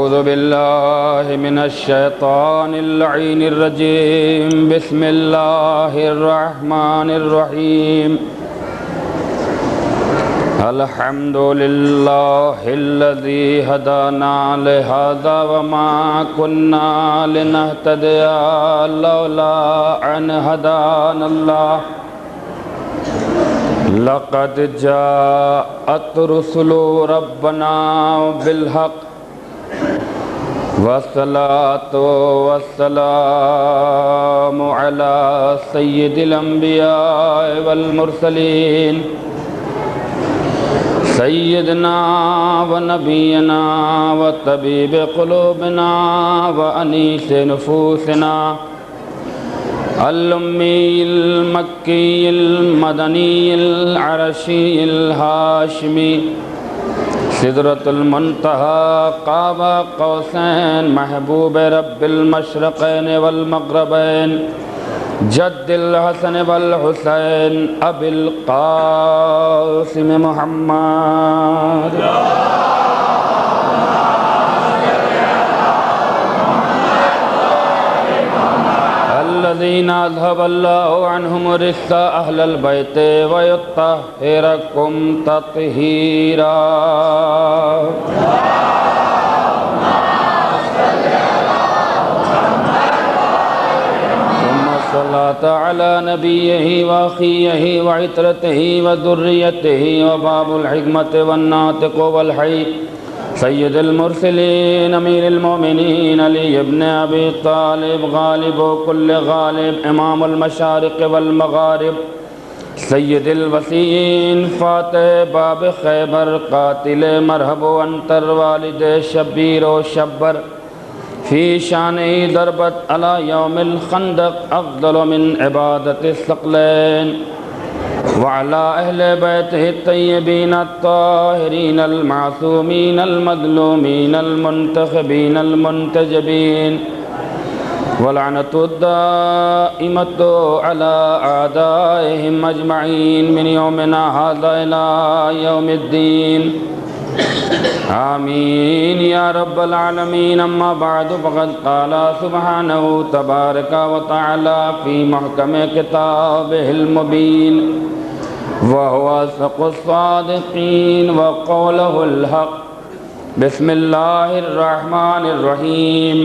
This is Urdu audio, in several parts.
أعوذ بالله من الشيطان اللعين الرجيم. بسم الله الرحمن الرحيم. الحمد لله الذي هدانا لهذا وما كنا لنهتدي لولا أن هدانا الله. لقد جاءت رسل ربنا بالحق والصلاة والسلام على سيد الأنبياء والمرسلين سيدنا ونبينا وطبيب قلوبنا وأنيس نفوسنا الأمي المكي المدني العرشي الهاشمي سدرة المنتهى قاب قوسين محبوب رب المشرقين والمغربين جد الحسن والحسين أبي القاسم محمد الذين أذهب الله عنهم الرجس أهل البيت ويطهركم تطهيرا. ثم الصلاة على نبيه وأخيه وعترته وذريته وباب الحكمة والناطق والحي سيد المرسلين أمير المؤمنين علي بن أبي طالب غالب كل غالب إمام المشارق والمغارب سيد الوسيين فاتح باب خیبر قاتل مرحب وانتر والد شبیر و شبر في شانه ضربت على يوم الخندق أفضل من عبادة الثقلين وعلى أهل بيته الطيبين الطاهرين المعصومين المظلومين المنتخبين المنتجبين ولعنة الدائمة على أعدائهم أجمعين من يومنا هذا إلى يوم الدين. آمين يا رب العالمين. أما بعد فقد قال سبحانه تبارك وتعالى في محكم كتابه المبين وهو أصدق الصادقين وقوله الحق. بسم الله الرحمن الرحيم.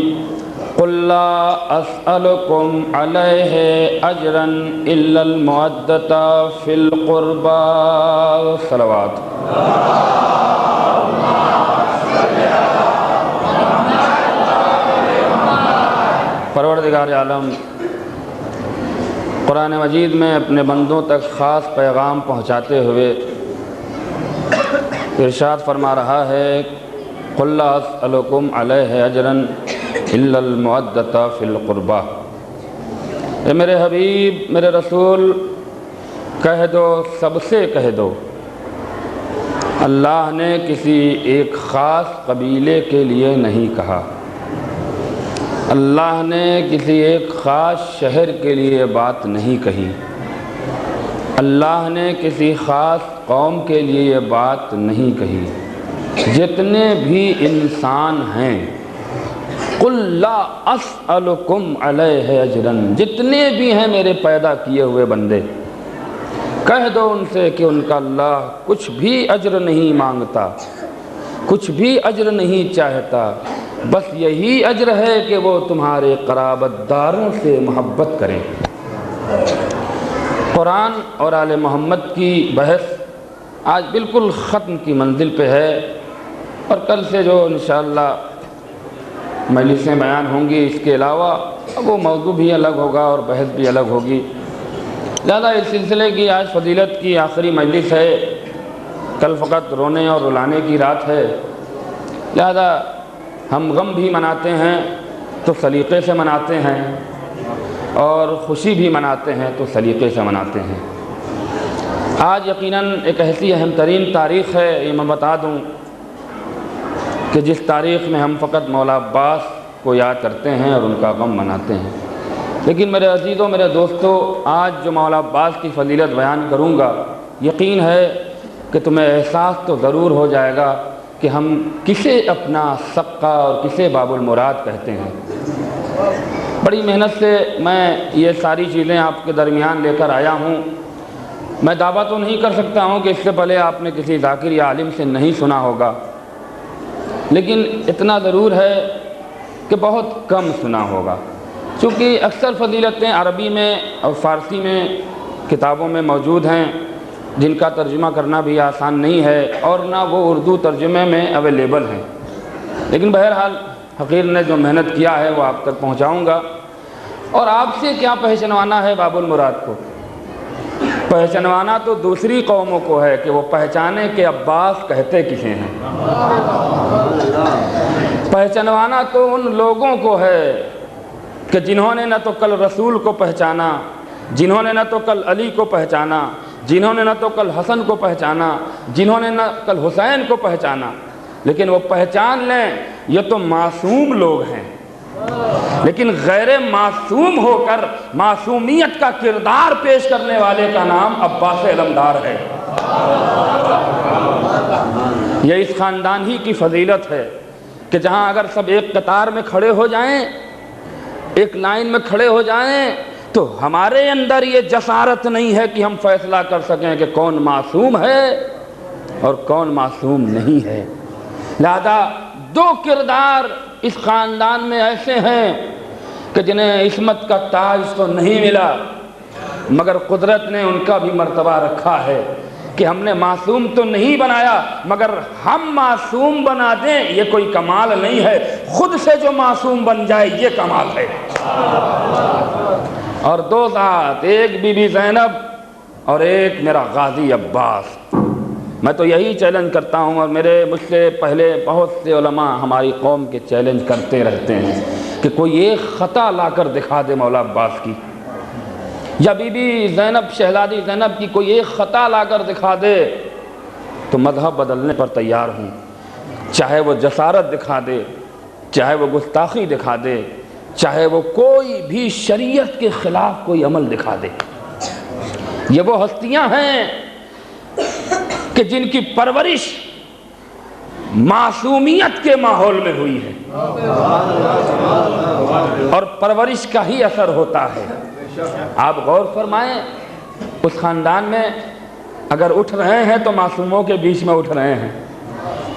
قل لا أسألكم عليه أجرا إلا المودة في القربى. صلوات. پروردگار عالم قرآن مجید میں اپنے بندوں تک خاص پیغام پہنچاتے ہوئے ارشاد فرما رہا ہے قل لا اسألکم علیہ اجرا الا المودۃ فی القربى. اے میرے حبیب میرے رسول کہہ دو، سب سے کہہ دو، اللہ نے کسی ایک خاص قبیلے کے لیے نہیں کہا، اللہ نے کسی ایک خاص شہر کے لیے بات نہیں کہی، اللہ نے کسی خاص قوم کے لیے یہ بات نہیں کہی. جتنے بھی انسان ہیں قل لا اسألکم علیہ اجرا، جتنے بھی ہیں میرے پیدا کیے ہوئے بندے، کہہ دو ان سے کہ ان کا اللہ کچھ بھی اجر نہیں مانگتا، کچھ بھی اجر نہیں چاہتا، بس یہی اجر ہے کہ وہ تمہارے قرابت داروں سے محبت کریں. قرآن اور آل محمد کی بحث آج بالکل ختم کی منزل پہ ہے، اور کل سے جو انشاءاللہ مجلسیں بیان ہوں گی اس کے علاوہ وہ موضوع بھی الگ ہوگا اور بحث بھی الگ ہوگی. لہذا اس سلسلے کی آج فضیلت کی آخری مجلس ہے، کل فقط رونے اور رلانے کی رات ہے. لہذا ہم غم بھی مناتے ہیں تو سلیقے سے مناتے ہیں، اور خوشی بھی مناتے ہیں تو سلیقے سے مناتے ہیں. آج یقیناً ایک ایسی اہم ترین تاریخ ہے، یہ میں بتا دوں کہ جس تاریخ میں ہم فقط مولا عباس کو یاد کرتے ہیں اور ان کا غم مناتے ہیں. لیکن میرے عزیزوں، میرے دوستو، آج جو مولا عباس کی فضیلت بیان کروں گا، یقین ہے کہ تمہیں احساس تو ضرور ہو جائے گا کہ ہم کسے اپنا سقہ اور کسے باب المراد کہتے ہیں۔ بڑی محنت سے میں یہ ساری چیزیں آپ کے درمیان لے کر آیا ہوں۔ میں دعویٰ تو نہیں کر سکتا ہوں کہ اس سے پہلے آپ نے کسی ذاکر یا عالم سے نہیں سنا ہوگا، لیکن اتنا ضرور ہے کہ بہت کم سنا ہوگا، چونکہ اکثر فضیلتیں عربی میں اور فارسی میں کتابوں میں موجود ہیں جن کا ترجمہ کرنا بھی آسان نہیں ہے، اور نہ وہ اردو ترجمے میں اویلیبل ہیں، لیکن بہرحال حقیر نے جو محنت کیا ہے وہ آپ تک پہنچاؤں گا۔ اور آپ سے کیا پہچنوانا ہے باب المراد کو؟ پہچنوانا تو دوسری قوموں کو ہے کہ وہ پہچانے کہ عباس کہتے کسے ہیں۔ پہچنوانا تو ان لوگوں کو ہے کہ جنہوں نے نہ تو کل رسول کو پہچانا، جنہوں نے نہ تو کل علی کو پہچانا، جنہوں نے نہ تو کل حسن کو پہچانا، جنہوں نے نہ کل حسین کو پہچانا، لیکن وہ پہچان لیں یہ تو معصوم لوگ ہیں، لیکن غیر معصوم ہو کر معصومیت کا کردار پیش کرنے والے کا نام عباس علمدار ہے۔ یہ اس خاندان ہی کی فضیلت ہے کہ جہاں اگر سب ایک قطار میں کھڑے ہو جائیں، ایک لائن میں کھڑے ہو جائیں، تو ہمارے اندر یہ جسارت نہیں ہے کہ ہم فیصلہ کر سکیں کہ کون معصوم ہے اور کون معصوم نہیں ہے۔ لہذا دو کردار اس خاندان میں ایسے ہیں کہ جنہیں عصمت کا تاج تو نہیں ملا، مگر قدرت نے ان کا بھی مرتبہ رکھا ہے کہ ہم نے معصوم تو نہیں بنایا، مگر ہم معصوم بنا دیں یہ کوئی کمال نہیں ہے، خود سے جو معصوم بن جائے یہ کمال ہے۔ اور دو ذات، ایک بی بی زینب اور ایک میرا غازی عباس۔ میں تو یہی چیلنج کرتا ہوں، اور مجھ سے پہلے بہت سے علماء ہماری قوم کے چیلنج کرتے رہتے ہیں کہ کوئی ایک خطا لا کر دکھا دے مولا عباس کی، یا بی بی زینب شہزادی زینب کی کوئی ایک خطا لا کر دکھا دے تو مذہب بدلنے پر تیار ہوں، چاہے وہ جسارت دکھا دے، چاہے وہ گستاخی دکھا دے، چاہے وہ کوئی بھی شریعت کے خلاف کوئی عمل دکھا دے۔ یہ وہ ہستیاں ہیں کہ جن کی پرورش معصومیت کے ماحول میں ہوئی ہے، اور پرورش کا ہی اثر ہوتا ہے۔ آپ غور فرمائیں، اس خاندان میں اگر اٹھ رہے ہیں تو معصوموں کے بیچ میں اٹھ رہے ہیں،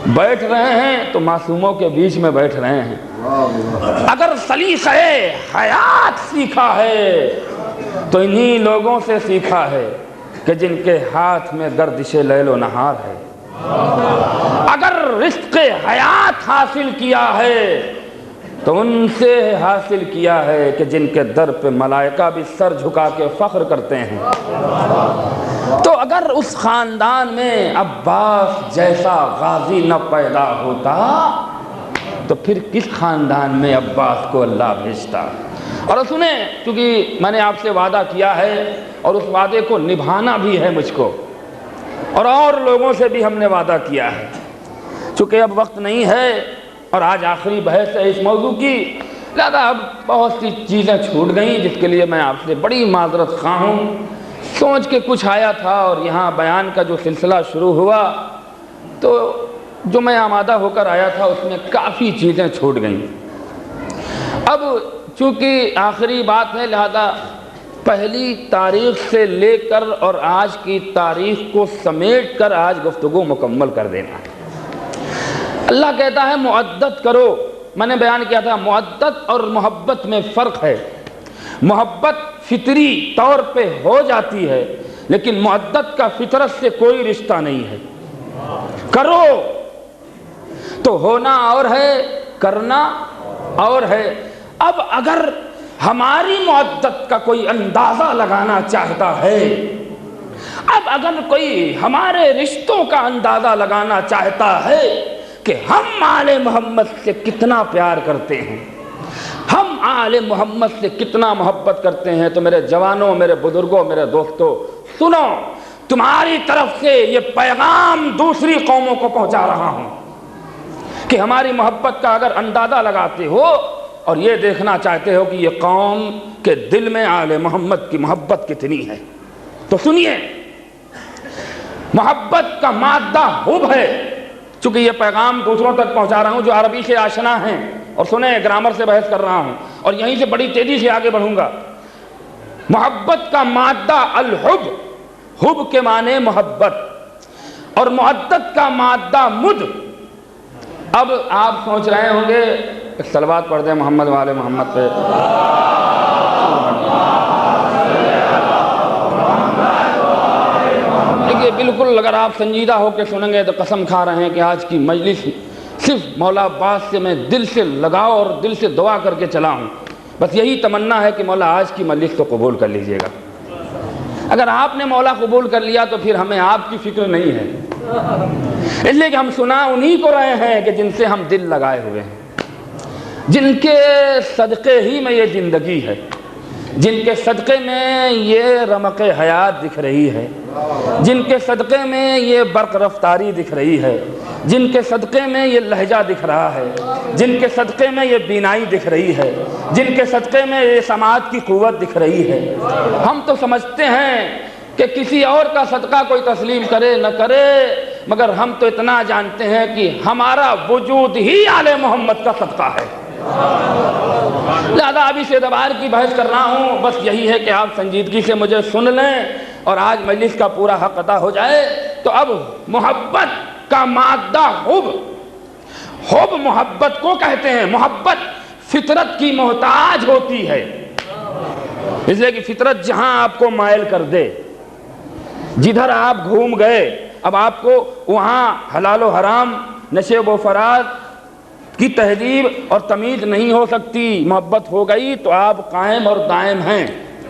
بیٹھ رہے ہیں تو معصوموں کے بیچ میں بیٹھ رہے ہیں۔ اگر سلیقہ حیات سیکھا ہے تو انہی لوگوں سے سیکھا ہے کہ جن کے ہاتھ میں گردش لیل و نہار ہے۔ اگر رزق حیات حاصل کیا ہے تو ان سے حاصل کیا ہے کہ جن کے در پہ ملائکہ بھی سر جھکا کے فخر کرتے ہیں۔ تو اگر اس خاندان میں عباس جیسا غازی نہ پیدا ہوتا تو پھر کس خاندان میں عباس کو اللہ بھیجتا؟ اور سنیں، کیونکہ میں نے آپ سے وعدہ کیا ہے اور اس وعدے کو نبھانا بھی ہے مجھ کو، اور لوگوں سے بھی ہم نے وعدہ کیا ہے، چونکہ اب وقت نہیں ہے اور آج آخری بحث ہے اس موضوع کی، لہذا اب بہت سی چیزیں چھوٹ گئیں جس کے لیے میں آپ سے بڑی معذرت خواہ ہوں۔ سوچ کے کچھ آیا تھا اور یہاں بیان کا جو سلسلہ شروع ہوا تو جو میں آمادہ ہو کر آیا تھا اس میں کافی چیزیں چھوٹ گئیں۔ اب چونکہ آخری بات ہے لہذا پہلی تاریخ سے لے کر اور آج کی تاریخ کو سمیٹ کر آج گفتگو مکمل کر دینا ہے۔ اللہ کہتا ہے معدت کرو، میں نے بیان کیا تھا معدت اور محبت میں فرق ہے۔ محبت فطری طور پہ ہو جاتی ہے، لیکن معدت کا فطرت سے کوئی رشتہ نہیں ہے۔ کرو تو ہونا اور ہے، کرنا اور ہے۔ اب اگر ہماری معدت کا کوئی اندازہ لگانا چاہتا ہے، اب اگر کوئی ہمارے رشتوں کا اندازہ لگانا چاہتا ہے کہ ہم آل محمد سے کتنا پیار کرتے ہیں، ہم آل محمد سے کتنا محبت کرتے ہیں، تو میرے جوانوں، میرے بزرگوں، میرے دوستوں سنو، تمہاری طرف سے یہ پیغام دوسری قوموں کو پہنچا رہا ہوں کہ ہماری محبت کا اگر اندازہ لگاتے ہو اور یہ دیکھنا چاہتے ہو کہ یہ قوم کے دل میں آل محمد کی محبت کتنی ہے، تو سنیے، محبت کا مادہ حب ہے چونکہ یہ پیغام دوسروں تک پہنچا رہا ہوں جو عربی سے آشنا ہیں، اور سنیں گرامر سے بحث کر رہا ہوں اور یہیں سے بڑی تیزی سے آگے بڑھوں گا۔ محبت کا مادہ الحب، حب کے معنی محبت، اور معدت کا مادہ مد۔ اب آپ سوچ رہے ہوں گے صلوات پڑھ دیں محمد والے محمد پہ۔ دیکھیے بالکل اگر آپ سنجیدہ ہو کے سنیں گے تو قسم کھا رہے ہیں کہ آج کی مجلس صرف مولا عباس سے میں دل سے لگاؤ اور دل سے دعا کر کے چلا ہوں، بس یہی تمنا ہے کہ مولا آج کی مجلس تو قبول کر لیجئے گا۔ اگر آپ نے مولا قبول کر لیا تو پھر ہمیں آپ کی فکر نہیں ہے، اس لیے کہ ہم سنا انہی کو رہے ہیں کہ جن سے ہم دل لگائے ہوئے ہیں، جن کے صدقے ہی میں یہ زندگی ہے، جن کے صدقے میں یہ رمق حیات دکھ رہی ہے، جن کے صدقے میں یہ برق رفتاری دکھ رہی ہے، جن کے صدقے میں یہ لہجہ دکھ رہا ہے، جن کے صدقے میں یہ بینائی دکھ رہی ہے، جن کے صدقے میں یہ سماعت کی قوت دکھ رہی ہے۔ ہم تو سمجھتے ہیں کہ کسی اور کا صدقہ کوئی تسلیم کرے نہ کرے، مگر ہم تو اتنا جانتے ہیں کہ ہمارا وجود ہی آل محمد کا صدقہ ہے۔ لہذا ابھی سے اعتبار کی بحث کر رہا ہوں، بس یہی ہے کہ آپ سنجیدگی سے مجھے سن لیں اور آج مجلس کا پورا حق ادا ہو جائے۔ تو اب محبت کا مادہ حب، حب محبت کو کہتے ہیں۔ محبت فطرت کی محتاج ہوتی ہے، اس لیے کہ فطرت جہاں آپ کو مائل کر دے، جدھر آپ گھوم گئے، اب آپ کو وہاں حلال و حرام، نشیب و فراز کی تہذیب اور تمیز نہیں ہو سکتی۔ محبت ہو گئی تو آپ قائم اور دائم ہیں،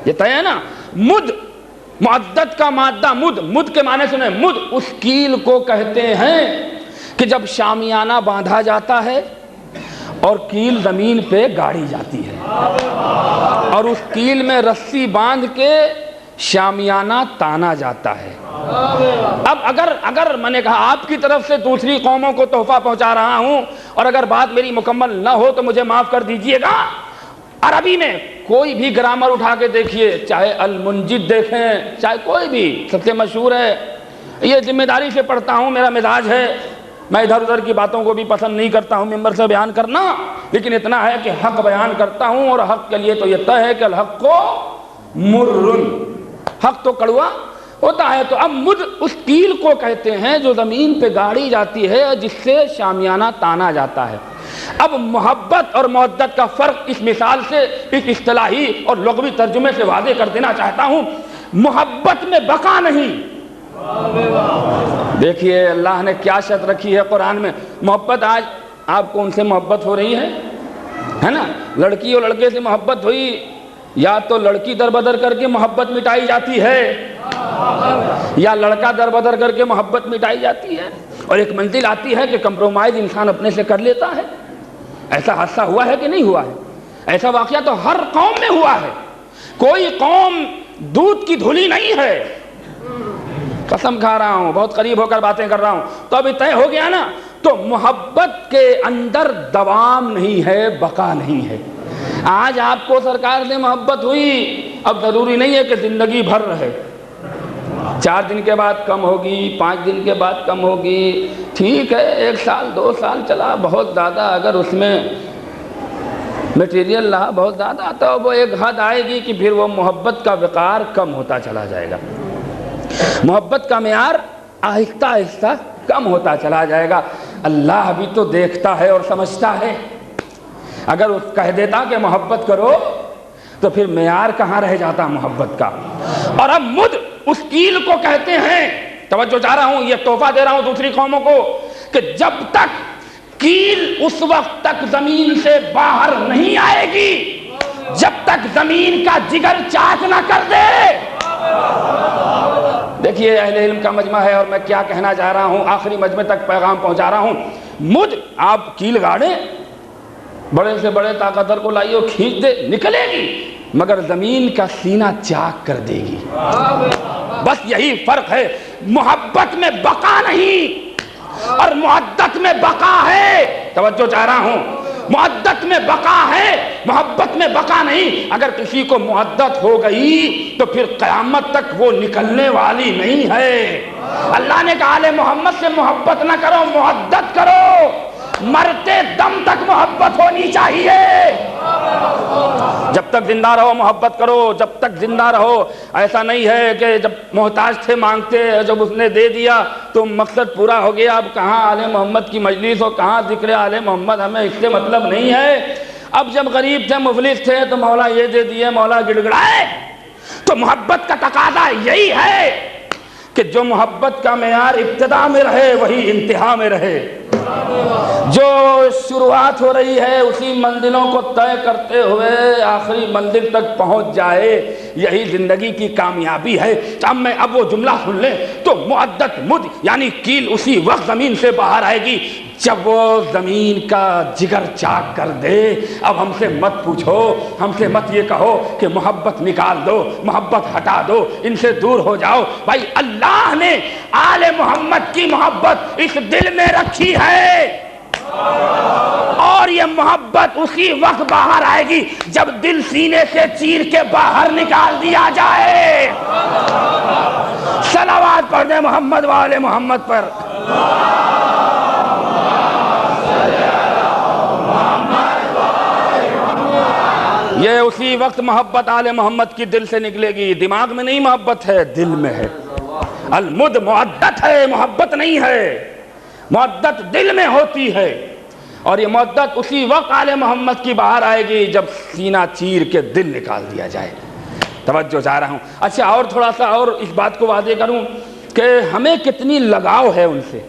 یہ طے ہے نا۔ مد، معدت کا مادہ مد، مد کے معنی سنیں، مد اس کیل کو کہتے ہیں کہ جب شامیانہ باندھا جاتا ہے اور کیل زمین پہ گاڑی جاتی ہے، اور اس کیل میں رسی باندھ کے شامیانہ تانا جاتا ہے۔ اب اگر میں نے کہا آپ کی طرف سے دوسری قوموں کو تحفہ پہنچا رہا ہوں، اور اگر بات میری مکمل نہ ہو تو مجھے معاف کر دیجئے گا۔ عربی میں کوئی بھی گرامر اٹھا کے دیکھیے، چاہے المنجد دیکھیں، چاہے کوئی بھی، سب سے مشہور ہے، یہ ذمہ داری سے پڑھتا ہوں، میرا مزاج ہے، میں ادھر ادھر کی باتوں کو بھی پسند نہیں کرتا ہوں ممبر سے بیان کرنا، لیکن اتنا ہے کہ حق بیان کرتا ہوں، اور حق کے لیے تو یہ طے ہے کہ الحق کو مرن، حق تو کڑوا ہوتا ہے۔ تو اب مد اس کیل کو کہتے ہیں جو زمین پہ گاڑی جاتی ہے، جس سے شامیانہ تانا جاتا ہے۔ اب محبت اور معدت کا فرق اس مثال سے، اس اصطلاحی اور لغوی ترجمے سے واضح کر دینا چاہتا ہوں۔ محبت میں بقا نہیں۔ دیکھیے اللہ نے کیا شرط رکھی ہے قرآن میں۔ محبت، آج آپ کو ان سے محبت ہو رہی ہے نا، لڑکی اور لڑکے سے محبت ہوئی، یا تو لڑکی در بدر کر کے محبت مٹائی جاتی ہے، یا لڑکا در بدر کر کے محبت مٹائی جاتی ہے، اور ایک منزل آتی ہے کہ کمپرومائز انسان اپنے سے کر لیتا ہے۔ ایسا حادثہ ہوا ہے کہ نہیں ہوا ہے؟ ایسا واقعہ تو ہر قوم میں ہوا ہے، کوئی قوم دودھ کی دھلی نہیں ہے، قسم کھا رہا ہوں، بہت قریب ہو کر باتیں کر رہا ہوں۔ تو اب طے ہو گیا نا، تو محبت کے اندر دوام نہیں ہے، بقا نہیں ہے۔ آج آپ کو سرکار سے محبت ہوئی، اب ضروری نہیں ہے کہ زندگی بھر رہے، 4 دن کے بعد کم ہوگی، 5 دن کے بعد کم ہوگی، ٹھیک ہے 1 سال 2 سال چلا، بہت زیادہ اگر اس میں میٹیریل رہا بہت زیادہ، تو وہ ایک حد آئے گی کہ پھر وہ محبت کا وقار کم ہوتا چلا جائے گا، محبت کا معیار آہستہ آہستہ کم ہوتا چلا جائے گا۔ اللہ بھی تو دیکھتا ہے اور سمجھتا ہے، اگر اس کہہ دیتا کہ محبت کرو تو پھر معیار کہاں رہ جاتا محبت کا۔ اور اب مد اس کیل کو کہتے ہیں، توجہ چاہ رہا ہوں، یہ تحفہ دے رہا ہوں دوسری قوموں کو، کہ جب تک کیل اس وقت تک زمین سے باہر نہیں آئے گی جب تک زمین کا جگر چاک نہ کر دے۔ دیکھیے اہل علم کا مجمع ہے اور میں کیا کہنا چاہ رہا ہوں، آخری مجمع تک پیغام پہنچا رہا ہوں۔ مجھ آپ کیل گاڑیں، بڑے سے بڑے طاقتور کو لائیے کھینچ دے، نکلے گی، مگر زمین کا سینہ چاک کر دے گی۔ بس یہی فرق ہے، محبت میں بقا نہیں اور معدت میں بقا ہے۔ توجہ چاہ رہا ہوں، معدت میں بقا ہے، محبت میں بقا نہیں۔ اگر کسی کو معدت ہو گئی تو پھر قیامت تک وہ نکلنے والی نہیں ہے۔ اللہ نے کہا آل محمد سے محبت نہ کرو، معدت کرو، مرتے دم تک محبت ہونی چاہیے۔ جب تک زندہ رہو محبت کرو، جب تک زندہ رہو۔ ایسا نہیں ہے کہ جب محتاج تھے مانگتے، جب اس نے دے دیا تو مقصد پورا ہو گیا، اب کہاں آل محمد کی مجلس ہو، کہاں ذکر آل محمد، ہمیں اس سے مطلب نہیں ہے۔ اب جب غریب تھے، مفلس تھے تو مولا یہ دے دیے، مولا گڑ گڑائے۔ تو محبت کا تقاضا یہی ہے کہ جو محبت کا معیار ابتدا میں رہے وہی انتہا میں رہے، جو شروعات ہو رہی ہے اسی منزلوں کو طے کرتے ہوئے آخری منزل تک پہنچ جائے، یہی زندگی کی کامیابی ہے۔ اب وہ جملہ سن لیں تو معدت مد یعنی کیل اسی وقت زمین سے باہر آئے گی جب وہ زمین کا جگر چاک کر دے۔ اب ہم سے مت پوچھو، ہم سے مت یہ کہو کہ محبت نکال دو، محبت ہٹا دو، ان سے دور ہو جاؤ۔ بھائی اللہ نے آل محمد کی محبت اس دل میں رکھی ہے، اور یہ محبت اسی وقت باہر آئے گی جب دل سینے سے چیر کے باہر نکال دیا جائے۔ صلوات پڑھ دیں محمد والے محمد پر۔ یہ اسی وقت محبت آل محمد کی دل سے نکلے گی، دماغ میں نہیں محبت ہے، دل میں ہے۔ المد معدت ہے، محبت نہیں ہے، معدت دل میں ہوتی ہے، اور یہ معدت اسی وقت آل محمد کی باہر آئے گی جب سینہ چیر کے دل نکال دیا جائے۔ توجہ چاہ رہا ہوں۔ اچھا اور تھوڑا سا اور اس بات کو واضح کروں کہ ہمیں کتنی لگاؤ ہے ان سے۔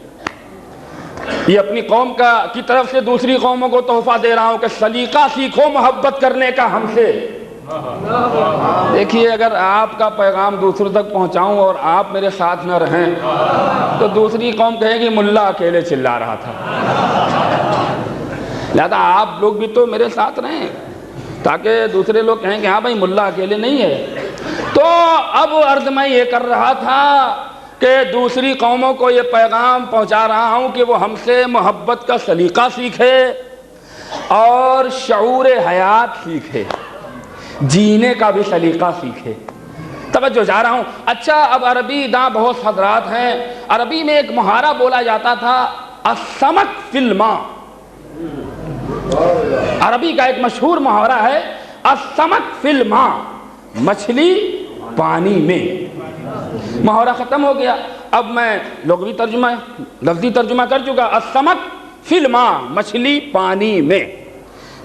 یہ اپنی قوم کی طرف سے دوسری قوموں کو تحفہ دے رہا ہوں کہ سلیقہ سیکھو محبت کرنے کا ہم سے۔ دیکھیے اگر آپ کا پیغام دوسروں تک پہنچاؤں اور آپ میرے ساتھ نہ رہیں تو دوسری قوم کہے گی ملا اکیلے چلا رہا تھا۔ لہذا آپ لوگ بھی تو میرے ساتھ رہیں تاکہ دوسرے لوگ کہیں کہ ہاں بھائی ملا اکیلے نہیں ہے۔ تو اب عرض میں یہ کر رہا تھا کہ دوسری قوموں کو یہ پیغام پہنچا رہا ہوں کہ وہ ہم سے محبت کا سلیقہ سیکھے اور شعور حیات سیکھے، جینے کا بھی سلیقہ سیکھے۔ توجہ جا رہا ہوں۔ اچھا اب عربی داں بہت حضرات ہیں، عربی میں ایک محاورہ بولا جاتا تھا السمک فی الماء۔ عربی کا ایک مشہور محاورہ ہے السمک فی الماء، مچھلی پانی میں۔ محاورہ ختم ہو گیا، اب میں لغوی ترجمہ لفظی ترجمہ کر چکا، السمک فی الماء، مچھلی پانی میں۔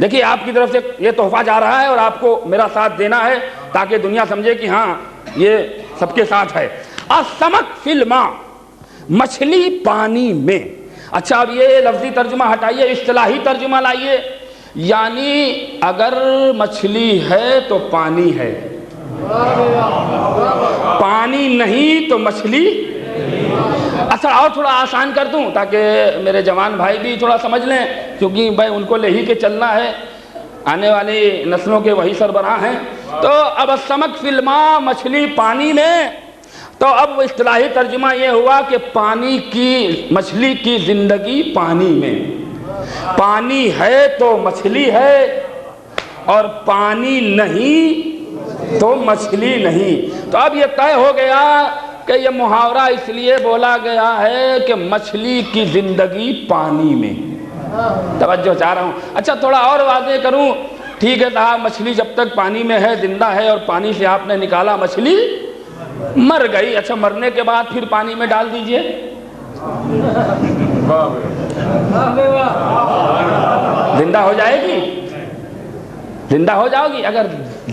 دیکھیے آپ کی طرف سے یہ تحفہ جا رہا ہے اور آپ کو میرا ساتھ دینا ہے تاکہ دنیا سمجھے کہ ہاں یہ سب کے ساتھ ہے۔ السمک فی الماء، مچھلی پانی میں۔ اچھا اب یہ لفظی ترجمہ ہٹائیے، اصطلاحی ترجمہ لائیے، یعنی اگر مچھلی ہے تو پانی ہے، پانی نہیں تو مچھلی۔ اچھا اور تھوڑا آسان کر دوں تاکہ میرے جوان بھائی بھی تھوڑا سمجھ لیں، کیونکہ بھائی ان کو لے ہی کے چلنا ہے، آنے والی نسلوں کے وہی سربراہ ہیں۔ تو اب السمک فی الماء، مچھلی پانی میں، تو اب اصطلاحی ترجمہ یہ ہوا کہ پانی کی، مچھلی کی زندگی پانی میں، پانی ہے تو مچھلی ہے اور پانی نہیں تو مچھلی نہیں۔ تو اب یہ طے ہو گیا کہ یہ محاورہ اس لیے بولا گیا ہے کہ مچھلی کی زندگی پانی میں۔ توجہ چاہ رہا ہوں۔ اچھا تھوڑا اور واضح کروں، ٹھیک ہے صاحب مچھلی جب تک پانی میں ہے زندہ ہے، اور پانی سے آپ نے نکالا مچھلی مر گئی، اچھا مرنے کے بعد پھر پانی میں ڈال دیجئے، زندہ ہو جائے گی، زندہ ہو جاؤ گی۔ اگر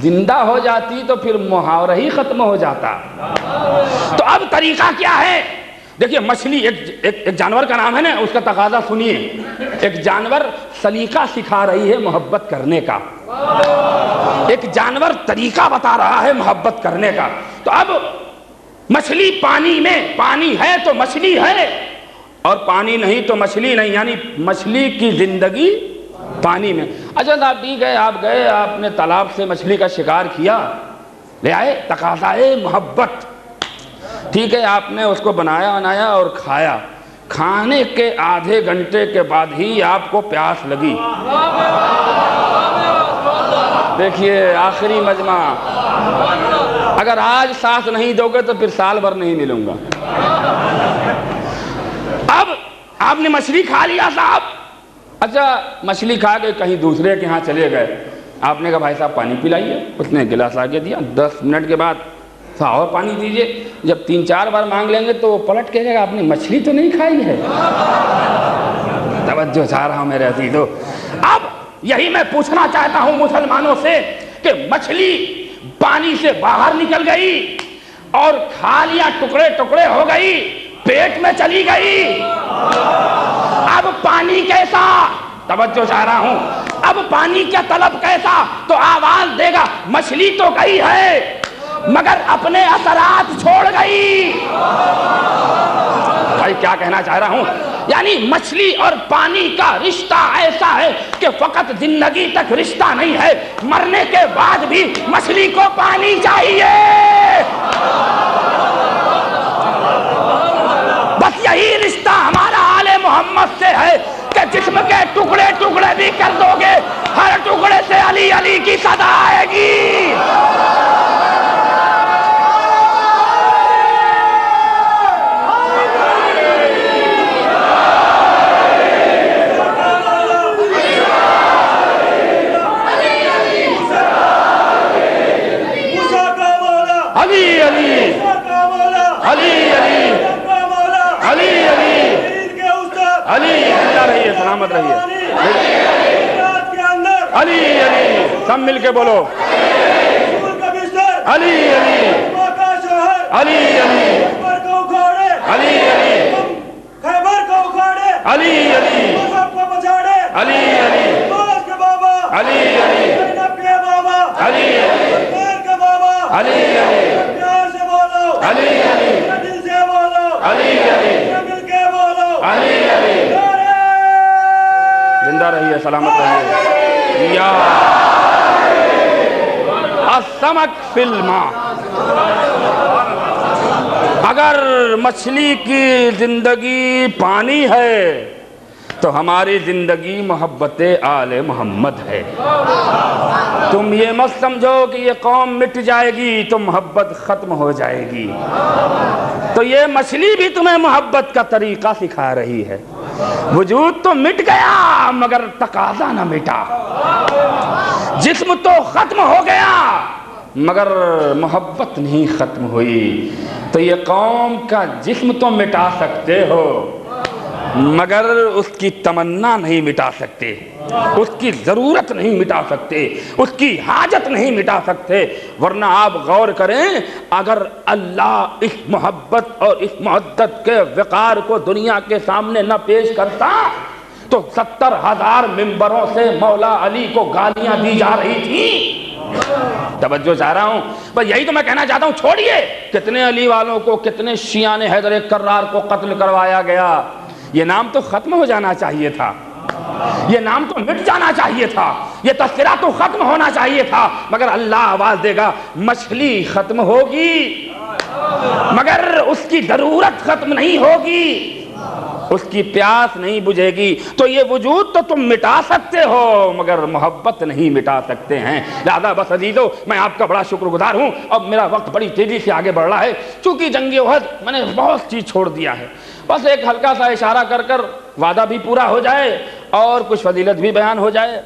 زندہ ہو جاتی تو پھر محاورہ ہی ختم ہو جاتا۔ تو اب طریقہ کیا ہے؟ دیکھیے مچھلی ایک جانور کا نام ہے نا، اس کا تقاضا سنیے۔ ایک جانور سلیقہ سکھا رہی ہے محبت کرنے کا، ایک جانور طریقہ بتا رہا ہے محبت کرنے کا۔ تو اب مچھلی پانی میں، پانی ہے تو مچھلی ہے اور پانی نہیں تو مچھلی نہیں، یعنی مچھلی کی زندگی پانی میں۔ اچھا صاحب ٹھیک ہے، آپ گئے، آپ نے تالاب سے مچھلی کا شکار کیا، لے آئے، تقاضا محبت، ٹھیک ہے، آپ نے اس کو بنایا اور کھانے کے آدھے گھنٹے کے بعد ہی آپ کو پیاس لگی۔ دیکھیے آخری مجمع، اگر آج سانس نہیں دو گے تو پھر سال بھر نہیں ملوں گا۔ اب آپ نے مچھلی کھا لیا صاحب، اچھا مچھلی کھا کے کہیں دوسرے کے ہاں چلے گئے، آپ نے کہا بھائی صاحب پانی پلائیے، اس نے گلاس آگے دیا، 10 منٹ کے بعد اور پانی دیجئے۔ جب 3-4 بار مانگ لیں گے تو وہ پلٹ کہے گا آپ نے مچھلی تو نہیں کھائی ہے۔ توجہ چاہ رہا ہوں میرے عزیزو۔ اب یہی میں پوچھنا چاہتا ہوں مسلمانوں سے کہ مچھلی پانی سے باہر نکل گئی اور کھا لیا، ٹکڑے ٹکڑے ہو گئی، پیٹ میں چلی گئی، اب پانی کیسا؟ توجہ چاہ رہا ہوں، اب پانی کا طلب کیسا؟ تو آواز دے گا مچھلی تو گئی ہے مگر اپنے اثرات چھوڑ گئی۔ بھائی کیا کہنا چاہ رہا ہوں؟ یعنی مچھلی اور پانی کا رشتہ ایسا ہے کہ فقط زندگی تک رشتہ نہیں ہے، مرنے کے بعد بھی مچھلی کو پانی چاہیے۔ بس یہی رشتہ ہمارا آل محمد سے ہے کہ جسم کے ٹکڑے ٹکڑے بھی کر دو گے، ہر ٹکڑے سے علی علی کی صدا آئے گی۔ علی علی علی علی علی علی زندہ رہیے، سلامت رہیے۔ علی علی سب مل کے بولو، علی علی علی علی علی علی علی علی علی زندہ رہیے، سلامت رہیے۔ یا السمک فی الماء، اگر مچھلی کی زندگی پانی ہے تو ہماری زندگی محبت آل محمد ہے۔ تم یہ مت سمجھو کہ یہ قوم مٹ جائے گی تو محبت ختم ہو جائے گی، تو یہ مچھلی بھی تمہیں محبت کا طریقہ سکھا رہی ہے۔ وجود تو مٹ گیا مگر تقاضا نہ مٹا، جسم تو ختم ہو گیا مگر محبت نہیں ختم ہوئی۔ تو یہ قوم کا جسم تو مٹا سکتے ہو مگر اس کی تمنا نہیں مٹا سکتے، اس کی ضرورت نہیں مٹا سکتے، اس کی حاجت نہیں مٹا سکتے۔ ورنہ آپ غور کریں، اگر اللہ اس محبت اور اس محبت کے وقار کو دنیا کے سامنے نہ پیش کرتا تو 70,000 ممبروں سے مولا علی کو گالیاں دی جا رہی تھی۔ توجہ چاہ رہا ہوں، بس یہی تو میں کہنا چاہتا ہوں۔ چھوڑیے کتنے علی والوں کو، کتنے شیعہ نے حیدر کرار کو قتل کروایا گیا، یہ نام تو ختم ہو جانا چاہیے تھا، یہ نام تو مٹ جانا چاہیے تھا، یہ تذکرہ تو ختم ہونا چاہیے تھا، مگر اللہ آواز دے گا مچھلی ختم ہوگی مگر اس کی ضرورت ختم نہیں ہوگی، اس کی پیاس نہیں بجھے گی۔ تو یہ وجود تو تم مٹا سکتے ہو مگر محبت نہیں مٹا سکتے ہیں۔ لہذا بس عزیزو، میں آپ کا بڑا شکر گزار ہوں۔ اب میرا وقت بڑی تیزی سے آگے بڑھ رہا ہے، چونکہ جنگ احد میں نے بہت چیز چھوڑ دیا ہے، بس ایک ہلکا سا اشارہ کر کر وعدہ بھی پورا ہو جائے اور کچھ فضیلت بھی بیان ہو جائے۔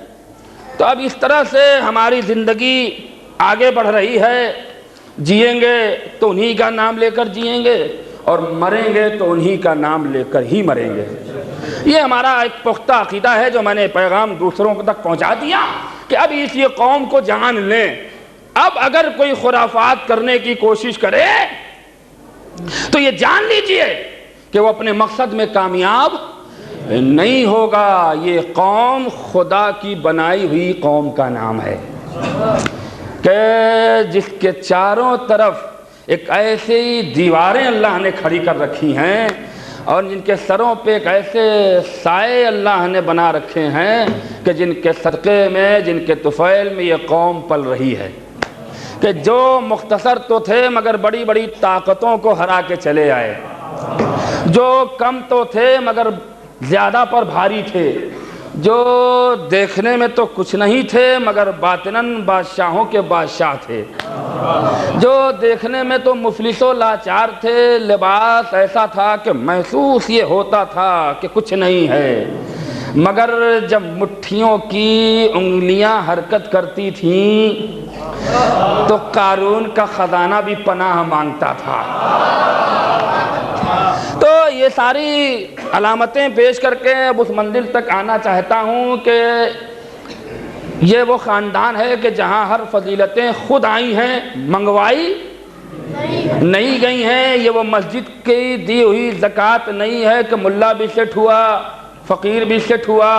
تو اب اس طرح سے ہماری زندگی آگے بڑھ رہی ہے، جئیں گے تو انہی کا نام لے کر جئیں گے اور مریں گے تو انہی کا نام لے کر ہی مریں گے۔ یہ ہمارا ایک پختہ عقیدہ ہے جو میں نے پیغام دوسروں تک پہنچا دیا کہ اب اس یہ قوم کو جان لیں۔ اب اگر کوئی خرافات کرنے کی کوشش کرے تو یہ جان لیجئے کہ وہ اپنے مقصد میں کامیاب نہیں ہوگا۔ یہ قوم خدا کی بنائی ہوئی قوم کا نام ہے کہ جس کے چاروں طرف ایک ایسی دیواریں اللہ نے کھڑی کر رکھی ہیں اور جن کے سروں پہ ایک ایسے سائے اللہ نے بنا رکھے ہیں کہ جن کے صدقے میں، جن کے طفیل میں یہ قوم پل رہی ہے، کہ جو مختصر تو تھے مگر بڑی بڑی طاقتوں کو ہرا کے چلے آئے، جو کم تو تھے مگر زیادہ پر بھاری تھے، جو دیکھنے میں تو کچھ نہیں تھے مگر باطناً بادشاہوں کے بادشاہ تھے، جو دیکھنے میں تو مفلس و لاچار تھے، لباس ایسا تھا کہ محسوس یہ ہوتا تھا کہ کچھ نہیں ہے، مگر جب مٹھیوں کی انگلیاں حرکت کرتی تھیں تو قارون کا خزانہ بھی پناہ مانگتا تھا۔ تو یہ ساری علامتیں پیش کر کے اب اس منزل تک آنا چاہتا ہوں کہ یہ وہ خاندان ہے کہ جہاں ہر فضیلتیں خود آئی ہیں، منگوائی نہیں گئی ہیں۔ یہ وہ مسجد کی دی ہوئی زکوٰۃ نہیں ہے کہ ملا بھی سیٹ ہوا، فقیر بھی سیٹ ہوا،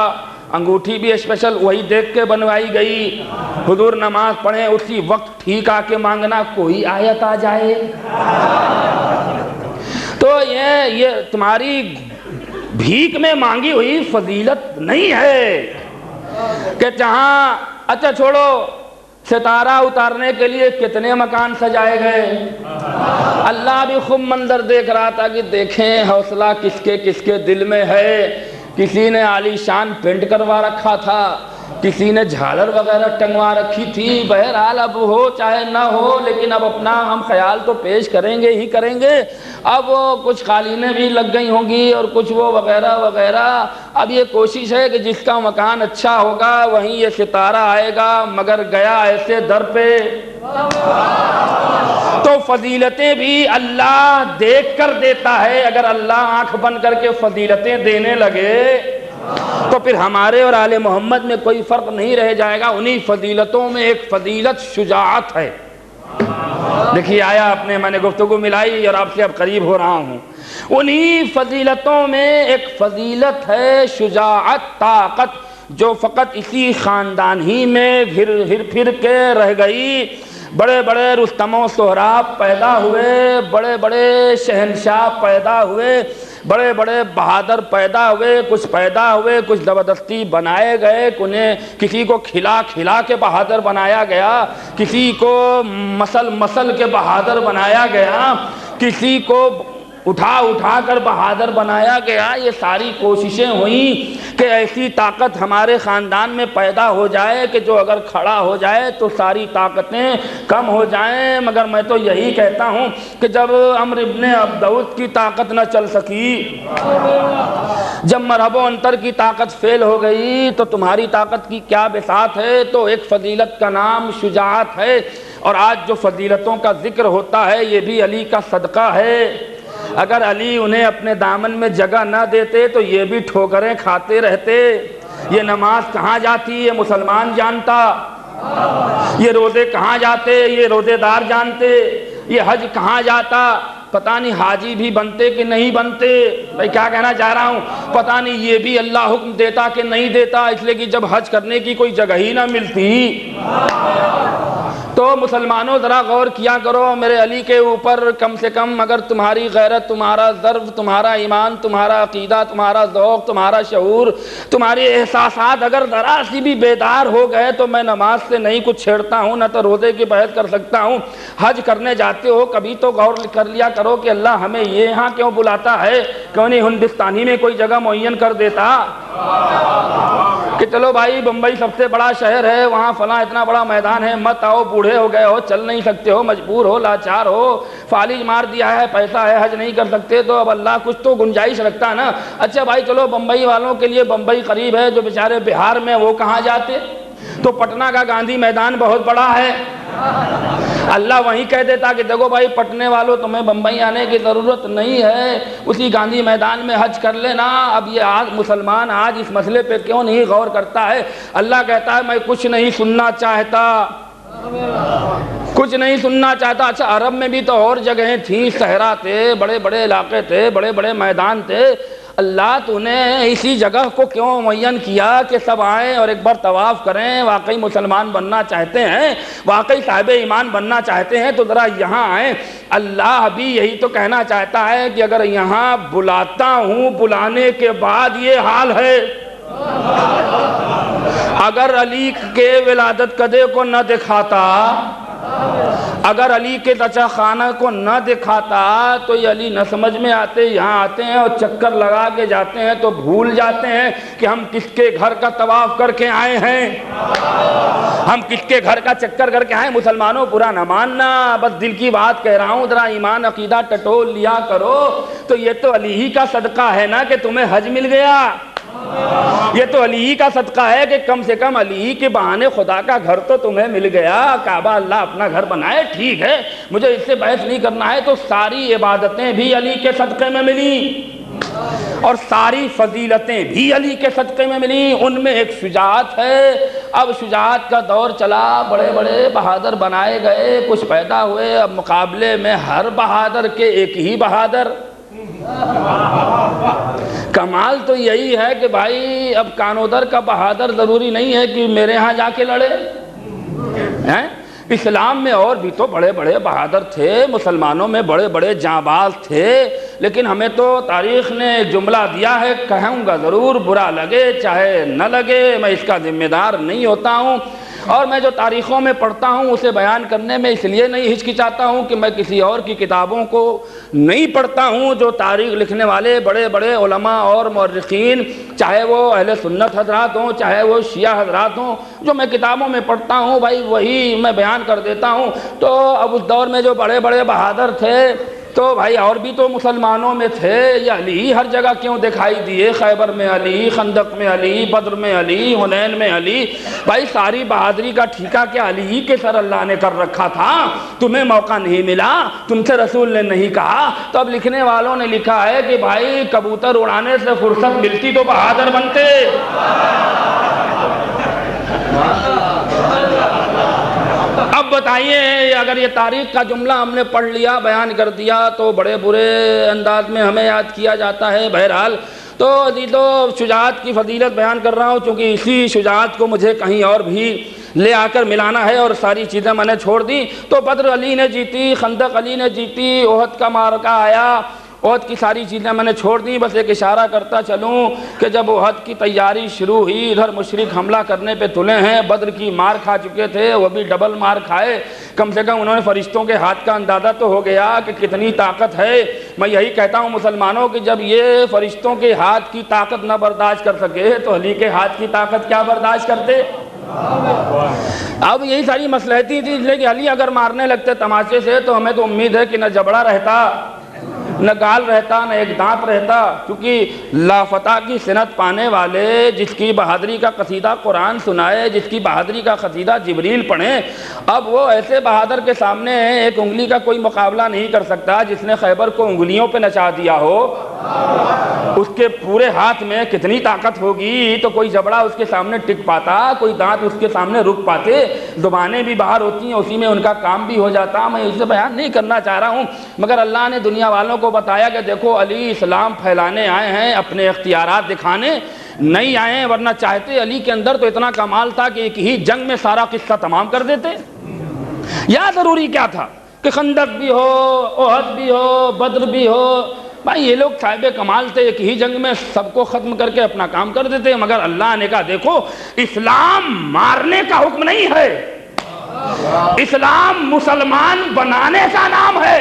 انگوٹھی بھی اسپیشل وہی دیکھ کے بنوائی گئی، حضور نماز پڑھیں اسی وقت ٹھیک آ کے مانگنا، کوئی آیت آ جائے تو یہ تمہاری بھیک میں مانگی ہوئی فضیلت نہیں ہے کہ جہاں اچھا چھوڑو ستارہ اتارنے کے لیے کتنے مکان سجائے گئے، اللہ بھی خوب منظر دیکھ رہا تھا کہ دیکھیں حوصلہ کس کے دل میں ہے۔ کسی نے عالی شان پینٹ کروا رکھا تھا، کسی نے جھالر وغیرہ ٹنگوا رکھی تھی، بہرحال اب ہو چاہے نہ ہو لیکن اب اپنا ہم خیال تو پیش کریں گے ہی کریں گے۔ اب کچھ قالینیں بھی لگ گئی ہوں گی اور کچھ وہ وغیرہ وغیرہ۔ اب یہ کوشش ہے کہ جس کا مکان اچھا ہوگا وہیں یہ ستارہ آئے گا، مگر گیا ایسے در پہ۔ تو فضیلتیں بھی اللہ دیکھ کر دیتا ہے، اگر اللہ آنکھ بند کر کے فضیلتیں دینے لگے تو پھر ہمارے اور آل محمد میں کوئی فرق نہیں رہ جائے گا۔ انہی فضیلتوں میں ایک فضیلت شجاعت ہے۔ دیکھیے آیا آپ نے، میں نے گفتگو ملائی اور آپ سے اب قریب ہو رہا ہوں۔ انہی فضیلتوں میں ایک فضیلت ہے شجاعت، طاقت، جو فقط اسی خاندان ہی میں گھر پھر کے رہ گئی۔ بڑے بڑے رستم و سہراب پیدا ہوئے، بڑے بڑے شہنشاہ پیدا ہوئے، بڑے بڑے بہادر پیدا ہوئے، کچھ زبردستی بنائے گئے، کسی کو کھلا کے بہادر بنایا گیا، کسی کو مسل کے بہادر بنایا گیا، کسی کو اٹھا کر بہادر بنایا گیا۔ یہ ساری کوششیں ہوئیں کہ ایسی طاقت ہمارے خاندان میں پیدا ہو جائے کہ جو اگر کھڑا ہو جائے تو ساری طاقتیں کم ہو جائیں، مگر میں تو یہی کہتا ہوں کہ جب عمرو ابن عبدود کی طاقت نہ چل سکی، جب مرحب و انتر کی طاقت فیل ہو گئی تو تمہاری طاقت کی کیا بساط ہے۔ تو ایک فضیلت کا نام شجاعت ہے، اور آج جو فضیلتوں کا ذکر ہوتا ہے یہ بھی علی کا صدقہ ہے۔ اگر علی انہیں اپنے دامن میں جگہ نہ دیتے تو یہ بھی ٹھوکریں کھاتے رہتے۔ یہ نماز کہاں جاتی یہ مسلمان جانتا، یہ روزے کہاں جاتے یہ روزے دار جانتے، یہ حج کہاں جاتا پتہ نہیں حاجی بھی بنتے کہ نہیں بنتے۔ میں کیا کہنا چاہ رہا ہوں، پتہ نہیں یہ بھی اللہ حکم دیتا کہ نہیں دیتا، اس لیے کہ جب حج کرنے کی کوئی جگہ ہی نہ ملتی۔ تو مسلمانوں ذرا غور کیا کرو میرے علی کے اوپر، کم سے کم اگر تمہاری غیرت، تمہارا ضرب، تمہارا ایمان، تمہارا عقیدہ، تمہارا ذوق، تمہارا شعور، تمہارے احساسات اگر ذرا سی بھی بیدار ہو گئے تو میں نماز سے نہیں کچھ چھیڑتا ہوں، نہ تو روزے کی بحث کر سکتا ہوں۔ حج کرنے جاتے ہو کبھی تو غور کر لیا کرو کہ اللہ ہمیں یہاں کیوں بلاتا ہے، کیوں نہیں ہندوستانی میں کوئی جگہ معین کر دیتا کہ چلو بھائی بمبئی سب سے بڑا شہر ہے، وہاں فلاں اتنا بڑا میدان ہے، مت آؤ، بوڑھے ہو گئے ہو، چل نہیں سکتے ہو، مجبور ہو، لاچار ہو، فالج مار دیا ہے، پیسہ ہے، حج نہیں کر سکتے، تو اب اللہ کچھ تو گنجائش رکھتا ہے نا۔ اچھا بھائی چلو بمبئی والوں کے لیے بمبئی قریب ہے، جو بیچارے بہار میں وہ کہاں جاتے؟ تو پٹنہ کا گاندھی میدان بہت بڑا ہے، اللہ وہیں کہہ دیتا کہ دیکھو بھائی پٹنے والوں تمہیں بمبئی آنے کی ضرورت نہیں ہے، اسی گاندھی میدان میں حج کر لینا۔ اب یہ آج مسلمان آج اس مسئلے پہ کیوں نہیں غور کرتا ہے؟ اللہ کہتا ہے میں کچھ نہیں سننا چاہتا، کچھ نہیں سننا چاہتا۔ اچھا عرب میں بھی تو اور جگہیں تھیں، صحرا تھے، بڑے بڑے علاقے تھے، بڑے بڑے میدان تھے، اللہ تو نے اسی جگہ کو کیوں معین کیا کہ سب آئیں اور ایک بار طواف کریں؟ واقعی مسلمان بننا چاہتے ہیں، واقعی صاحب ایمان بننا چاہتے ہیں تو ذرا یہاں آئیں۔ اللہ بھی یہی تو کہنا چاہتا ہے کہ اگر یہاں بلاتا ہوں، بلانے کے بعد یہ حال ہے، اگر علی کے ولادت کدے کو نہ دکھاتا، اگر علی کے چچا خانہ کو نہ دکھاتا تو یہ علی نہ سمجھ میں آتے، یہاں آتے ہیں اور چکر لگا کے جاتے ہیں تو بھول جاتے ہیں کہ ہم کس کے گھر کا طواف کر کے آئے ہیں، ہم کس کے گھر کا چکر کر کے آئے ہیں۔ مسلمانوں برا نہ ماننا، بس دل کی بات کہہ رہا ہوں، ذرا ایمان عقیدہ ٹٹول لیا کرو۔ تو یہ تو علی ہی کا صدقہ ہے نا کہ تمہیں حج مل گیا، یہ تو علی ہی کا صدقہ ہے کہ کم سے کم علی ہی کے بہانے خدا کا گھر تو تمہیں مل گیا۔ کعبہ اللہ اپنا گھر بنائے، ٹھیک ہے، مجھے اس سے بحث نہیں کرنا ہے، تو ساری عبادتیں بھی علی کے صدقے میں ملی اور ساری فضیلتیں بھی علی کے صدقے میں ملی، ان میں ایک شجاعت ہے۔ اب شجاعت کا دور چلا، بڑے بڑے بہادر بنائے گئے، کچھ پیدا ہوئے، اب مقابلے میں ہر بہادر کے ایک ہی بہادر۔ کمال تو یہی ہے کہ بھائی اب کانودر کا بہادر ضروری نہیں ہے کہ میرے ہاں جا کے لڑے ہیں۔ اسلام میں اور بھی تو بڑے بڑے بہادر تھے، مسلمانوں میں بڑے بڑے جانباز تھے، لیکن ہمیں تو تاریخ نے ایک جملہ دیا ہے، کہوں گا ضرور، برا لگے چاہے نہ لگے، میں اس کا ذمہ دار نہیں ہوتا ہوں، اور میں جو تاریخوں میں پڑھتا ہوں اسے بیان کرنے میں اس لیے نہیں ہچکچاتا ہوں کہ میں کسی اور کی کتابوں کو نہیں پڑھتا ہوں۔ جو تاریخ لکھنے والے بڑے بڑے علماء اور مورخین، چاہے وہ اہل سنت حضرات ہوں چاہے وہ شیعہ حضرات ہوں، جو میں کتابوں میں پڑھتا ہوں بھائی وہی میں بیان کر دیتا ہوں۔ تو اب اس دور میں جو بڑے بڑے بہادر تھے تو بھائی اور بھی تو مسلمانوں میں تھے، یہ علی ہر جگہ کیوں دکھائی دیے؟ خیبر میں علی، خندق میں علی، بدر میں علی، حنین میں علی۔ بھائی ساری بہادری کا ٹھیکہ کیا علی ہی کے سر اللہ نے کر رکھا تھا؟ تمہیں موقع نہیں ملا، تم سے رسول نے نہیں کہا، تو اب لکھنے والوں نے لکھا ہے کہ بھائی کبوتر اڑانے سے فرصت ملتی تو بہادر بنتے۔ اب بتائیے اگر یہ تاریخ کا جملہ ہم نے پڑھ لیا، بیان کر دیا، تو بڑے برے انداز میں ہمیں یاد کیا جاتا ہے۔ بہرحال تو عزیزو شجاعت کی فضیلت بیان کر رہا ہوں، چونکہ اسی شجاعت کو مجھے کہیں اور بھی لے آ کر ملانا ہے اور ساری چیزیں میں نے چھوڑ دی۔ تو بدر علی نے جیتی، خندق علی نے جیتی، احد کا معرکہ آیا، احد کی ساری چیزیں میں نے چھوڑ دی۔ بس ایک اشارہ کرتا چلوں کہ جب احد کی تیاری شروع ہوئی، ادھر مشرک حملہ کرنے پہ تلے ہیں، بدر کی مار کھا چکے تھے، وہ بھی ڈبل مار کھائے، کم سے کم انہوں نے فرشتوں کے ہاتھ کا اندازہ تو ہو گیا کہ کتنی طاقت ہے۔ میں یہی کہتا ہوں مسلمانوں کہ جب یہ فرشتوں کے ہاتھ کی طاقت نہ برداشت کر سکے تو علی کے ہاتھ کی طاقت کیا برداشت کرتے؟ اب یہی ساری مصلحتی تھی، اس لیے کہ علی اگر مارنے لگتے تماشے سے تو ہمیں تو امید ہے کہ نہ جبڑا رہتا، نہ گال رہتا، نہ ایک دانت رہتا، کیونکہ لافتہ کی سنت پانے والے جس کی بہادری کا قصیدہ قرآن سنائے، جس کی بہادری کا قصیدہ جبریل پڑھیں، اب وہ ایسے بہادر کے سامنے ایک انگلی کا کوئی مقابلہ نہیں کر سکتا جس نے خیبر کو انگلیوں پہ نچا دیا ہو۔ اس کے پورے ہاتھ میں کتنی طاقت ہوگی، تو کوئی جبڑا اس کے سامنے ٹک پاتا، کوئی دانت اس کے سامنے رک پاتے، زبانیں بھی باہر ہوتی ہیں، اسی میں ان کا کام بھی ہو جاتا۔ میں اسے بیان نہیں کرنا چاہ رہا ہوں، مگر اللہ نے دنیا والوں کو بتایا کہ دیکھو علی اسلام پھیلانے آئے ہیں، اپنے اختیارات دکھانے نہیں آئے ہیں، ورنہ چاہتے علی کے اندر تو اتنا کمال تھا کہ ایک ہی جنگ میں سارا قصہ تمام کر دیتے۔ یا ضروری کیا تھا کہ خندق بھی ہو، احد بھی ہو، بدر بھی ہو؟ بھائی یہ لوگ صاحب کمال تھے، ایک ہی جنگ میں سب کو ختم کر کے اپنا کام کر دیتے، مگر اللہ نے کہا دیکھو اسلام مارنے کا حکم نہیں ہے، اسلام مسلمان بنانے کا نام ہے۔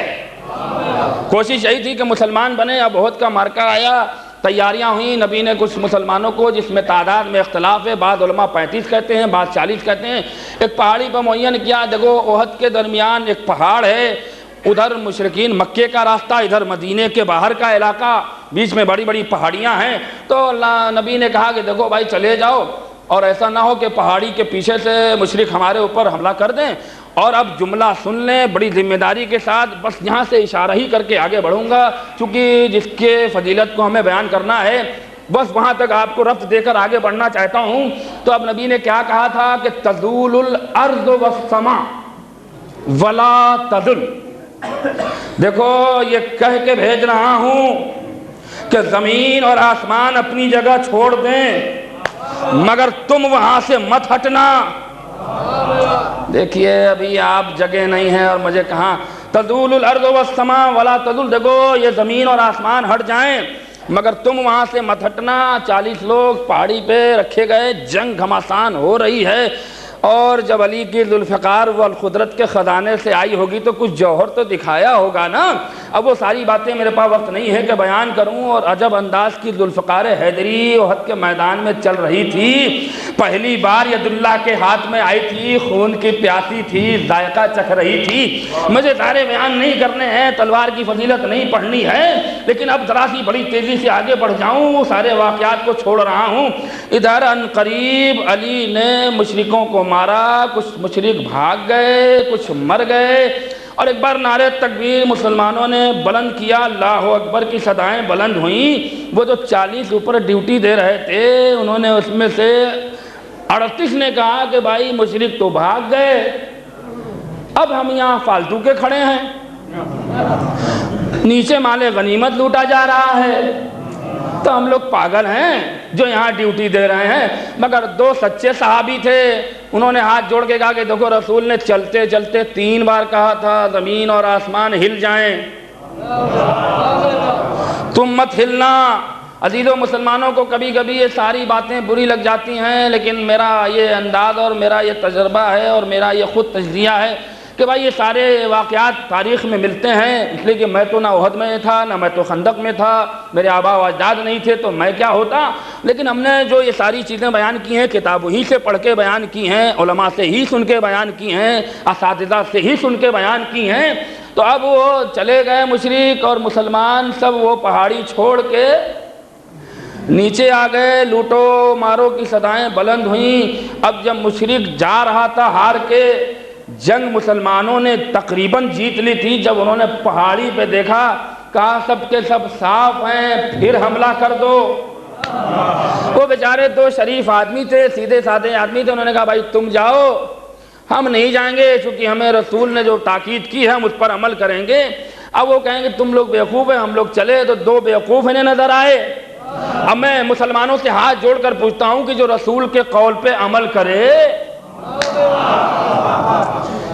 کوشش یہی تھی کہ مسلمان بنے۔ اب احد کا معرکہ آیا، تیاریاں ہوئیں، نبی نے کچھ مسلمانوں کو، جس میں تعداد میں اختلاف ہے، بعض علماء 35 کہتے ہیں، بعض 40 کہتے ہیں، ایک پہاڑی پر معین کیا۔ دیکھو احد کے درمیان ایک پہاڑ ہے، ادھر مشرکین مکے کا راستہ، ادھر مدینے کے باہر کا علاقہ، بیچ میں بڑی بڑی پہاڑیاں ہیں۔ تو اللہ نبی نے کہا کہ دیکھو بھائی چلے جاؤ، اور ایسا نہ ہو کہ پہاڑی کے پیچھے سے مشرک ہمارے اوپر حملہ کر دیں۔ اور اب جملہ سن لیں بڑی ذمہ داری کے ساتھ، بس یہاں سے اشارہ ہی کر کے آگے بڑھوں گا، چونکہ جس کے فضیلت کو ہمیں بیان کرنا ہے بس وہاں تک آپ کو ربط دے کر آگے بڑھنا چاہتا ہوں۔ تو اب نبی نے کیا کہا تھا کہ تزول الارض والسماء ولا تزل۔ دیکھو یہ کہہ کے بھیج رہا ہوں کہ زمین اور آسمان اپنی جگہ چھوڑ دیں مگر تم وہاں سے مت ہٹنا۔ دیکھیے ابھی آپ جگہ نہیں ہیں اور مجھے کہاں تزول الارض والسماء ولا تزل، دیکھو یہ زمین اور آسمان ہٹ جائیں مگر تم وہاں سے مت ہٹنا۔ 40 لوگ پہاڑی پہ رکھے گئے، جنگ گھماسان ہو رہی ہے، اور جب علی کی ذوالفقار وہ القدرت کے خزانے سے آئی ہوگی تو کچھ جوہر تو دکھایا ہوگا نا۔ اب وہ ساری باتیں میرے پاس وقت نہیں ہے کہ بیان کروں، اور عجب انداز کی ذوالفقار حیدری احد کے میدان میں چل رہی تھی، پہلی بار ید اللہ کے ہاتھ میں آئی تھی، خون کی پیاسی تھی، ذائقہ چکھ رہی تھی۔ مجھے سارے بیان نہیں کرنے ہیں، تلوار کی فضیلت نہیں پڑھنی ہے، لیکن اب ذرا سی بڑی تیزی سے آگے بڑھ جاؤں، وہ سارے واقعات کو چھوڑ رہا ہوں۔ ادھر ان قریب علی نے مشرکوں کو مارا، کچھ مشرک بھاگ گئے، کچھ مر گئے، اور ایک بار نعرہ تکبیر مسلمانوں نے بلند کیا، اللہ اکبر کی صدائیں بلند ہوئیں۔ وہ جو 40 اوپر ڈیوٹی دے رہے تھے، انہوں نے اس میں سے 38 نے کہا کہ بھائی مشرک تو بھاگ گئے، اب ہم یہاں فالتو کے کھڑے ہیں، نیچے مال غنیمت لوٹا جا رہا ہے، تو ہم لوگ پاگل ہیں جو یہاں ڈیوٹی دے رہے ہیں۔ مگر 2 سچے صحابی تھے، انہوں نے ہاتھ جوڑ کے کہا کہ دیکھو رسول نے چلتے چلتے 3 بار کہا تھا زمین اور آسمان ہل جائیں، تم مت ہلنا۔ عزیزو مسلمانوں کو کبھی کبھی یہ ساری باتیں بری لگ جاتی ہیں، لیکن میرا یہ انداز اور میرا یہ تجربہ ہے اور میرا یہ خود تجزیہ ہے کہ بھائی یہ سارے واقعات تاریخ میں ملتے ہیں، اس لیے کہ میں تو نہ احد میں تھا، نہ میں تو خندق میں تھا، میرے آبا و اجداد نہیں تھے تو میں کیا ہوتا۔ لیکن ہم نے جو یہ ساری چیزیں بیان کی ہیں کتابوں ہی سے پڑھ کے بیان کی ہیں، علماء سے ہی سن کے بیان کی ہیں، اساتذہ سے ہی سن کے بیان کی ہیں۔ تو اب وہ چلے گئے مشرک اور مسلمان سب وہ پہاڑی چھوڑ کے نیچے آ گئے، لوٹو مارو کی صدائیں بلند ہوئیں۔ اب جب مشرک جا رہا تھا ہار کے، جنگ مسلمانوں نے تقریباً جیت لی تھی، جب انہوں نے پہاڑی پہ دیکھا کہا سب کے سب صاف ہیں، پھر حملہ کر دو۔ وہ بیچارے 2 شریف آدمی تھے، سیدھے سادے آدمی تھے، انہوں نے کہا بھائی تم جاؤ، ہم نہیں جائیں گے، چونکہ ہمیں رسول نے جو تاکید کی ہے ہم اس پر عمل کریں گے۔ اب وہ کہیں گے تم لوگ بیوقوف ہیں، ہم لوگ چلے تو 2 بیوقوف انہیں نظر آئے۔ اب میں مسلمانوں سے ہاتھ جوڑ کر پوچھتا ہوں کہ جو رسول کے قول پہ عمل کرے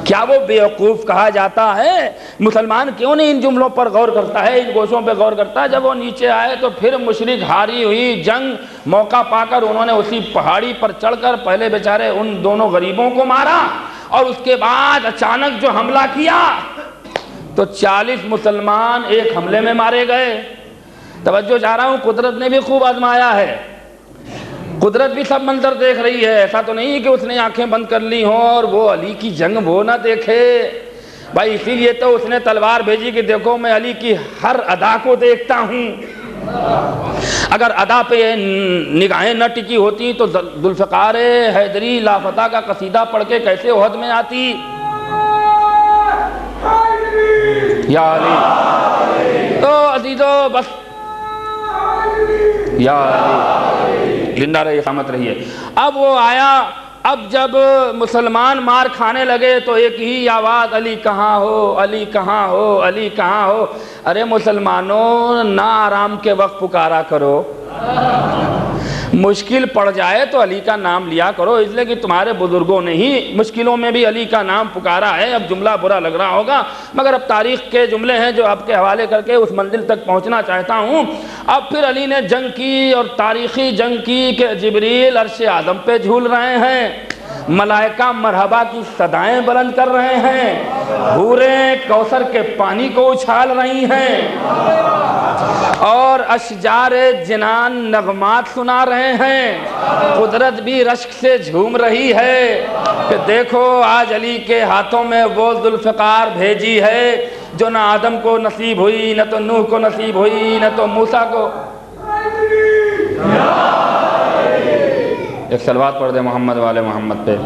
کیا وہ بیوقوف کہا جاتا ہے؟ مسلمان کیوں نہیں ان جملوں پر غور کرتا ہے، ان گوشوں پہ غور کرتا ہے؟ جب وہ نیچے آئے تو پھر مشرک ہاری ہوئی جنگ، موقع پا کر انہوں نے اسی پہاڑی پر چڑھ کر پہلے بیچارے ان دونوں غریبوں کو مارا، اور اس کے بعد اچانک جو حملہ کیا تو 40 مسلمان ایک حملے میں مارے گئے۔ توجہ چاہ رہا ہوں، قدرت نے بھی خوب آزمایا ہے، قدرت بھی سب منظر دیکھ رہی ہے، ایسا تو نہیں کہ اس نے آنکھیں بند کر لی ہوں اور وہ علی کی جنگ وہ نہ دیکھے۔ بھائی اسی لیے تو اس نے تلوار بھیجی کہ دیکھو میں علی کی ہر ادا کو دیکھتا ہوں، اگر ادا پہ نگاہیں نہ ٹکی ہوتی تو ذوالفقار حیدری لافتہ کا قصیدہ پڑھ کے کیسے احد میں آتی؟ یا علی۔ تو عزیزو بس یا علی، زندہ رہیے، سلامت رہیے۔ اب وہ آیا، اب جب مسلمان مار کھانے لگے تو ایک ہی آواز، علی کہاں ہو، علی کہاں ہو، علی کہاں ہو۔ ارے مسلمانوں، نہ آرام کے وقت پکارا کرو، مشکل پڑ جائے تو علی کا نام لیا کرو، اس لیے کہ تمہارے بزرگوں نے ہی مشکلوں میں بھی علی کا نام پکارا ہے۔ اب جملہ برا لگ رہا ہوگا مگر اب تاریخ کے جملے ہیں جو آپ کے حوالے کر کے اس منزل تک پہنچنا چاہتا ہوں۔ اب پھر علی نے جنگ کی اور تاریخی جنگ کی کہ جبریل عرش اعظم پہ جھول رہے ہیں، ملائکہ مرحبا کی صدائیں بلند کر رہے ہیں، حوریں کوثر کے پانی کو اچھال رہی ہیں، اور اشجار جنان نغمات سنا رہے ہیں، قدرت بھی رشک سے جھوم رہی ہے کہ دیکھو آج علی کے ہاتھوں میں وہ ذوالفقار بھیجی ہے جو نہ آدم کو نصیب ہوئی، نہ تو نوح کو نصیب ہوئی، نہ تو موسیٰ کو۔ ایک صلوات پڑھ دے محمد والے محمد پہ۔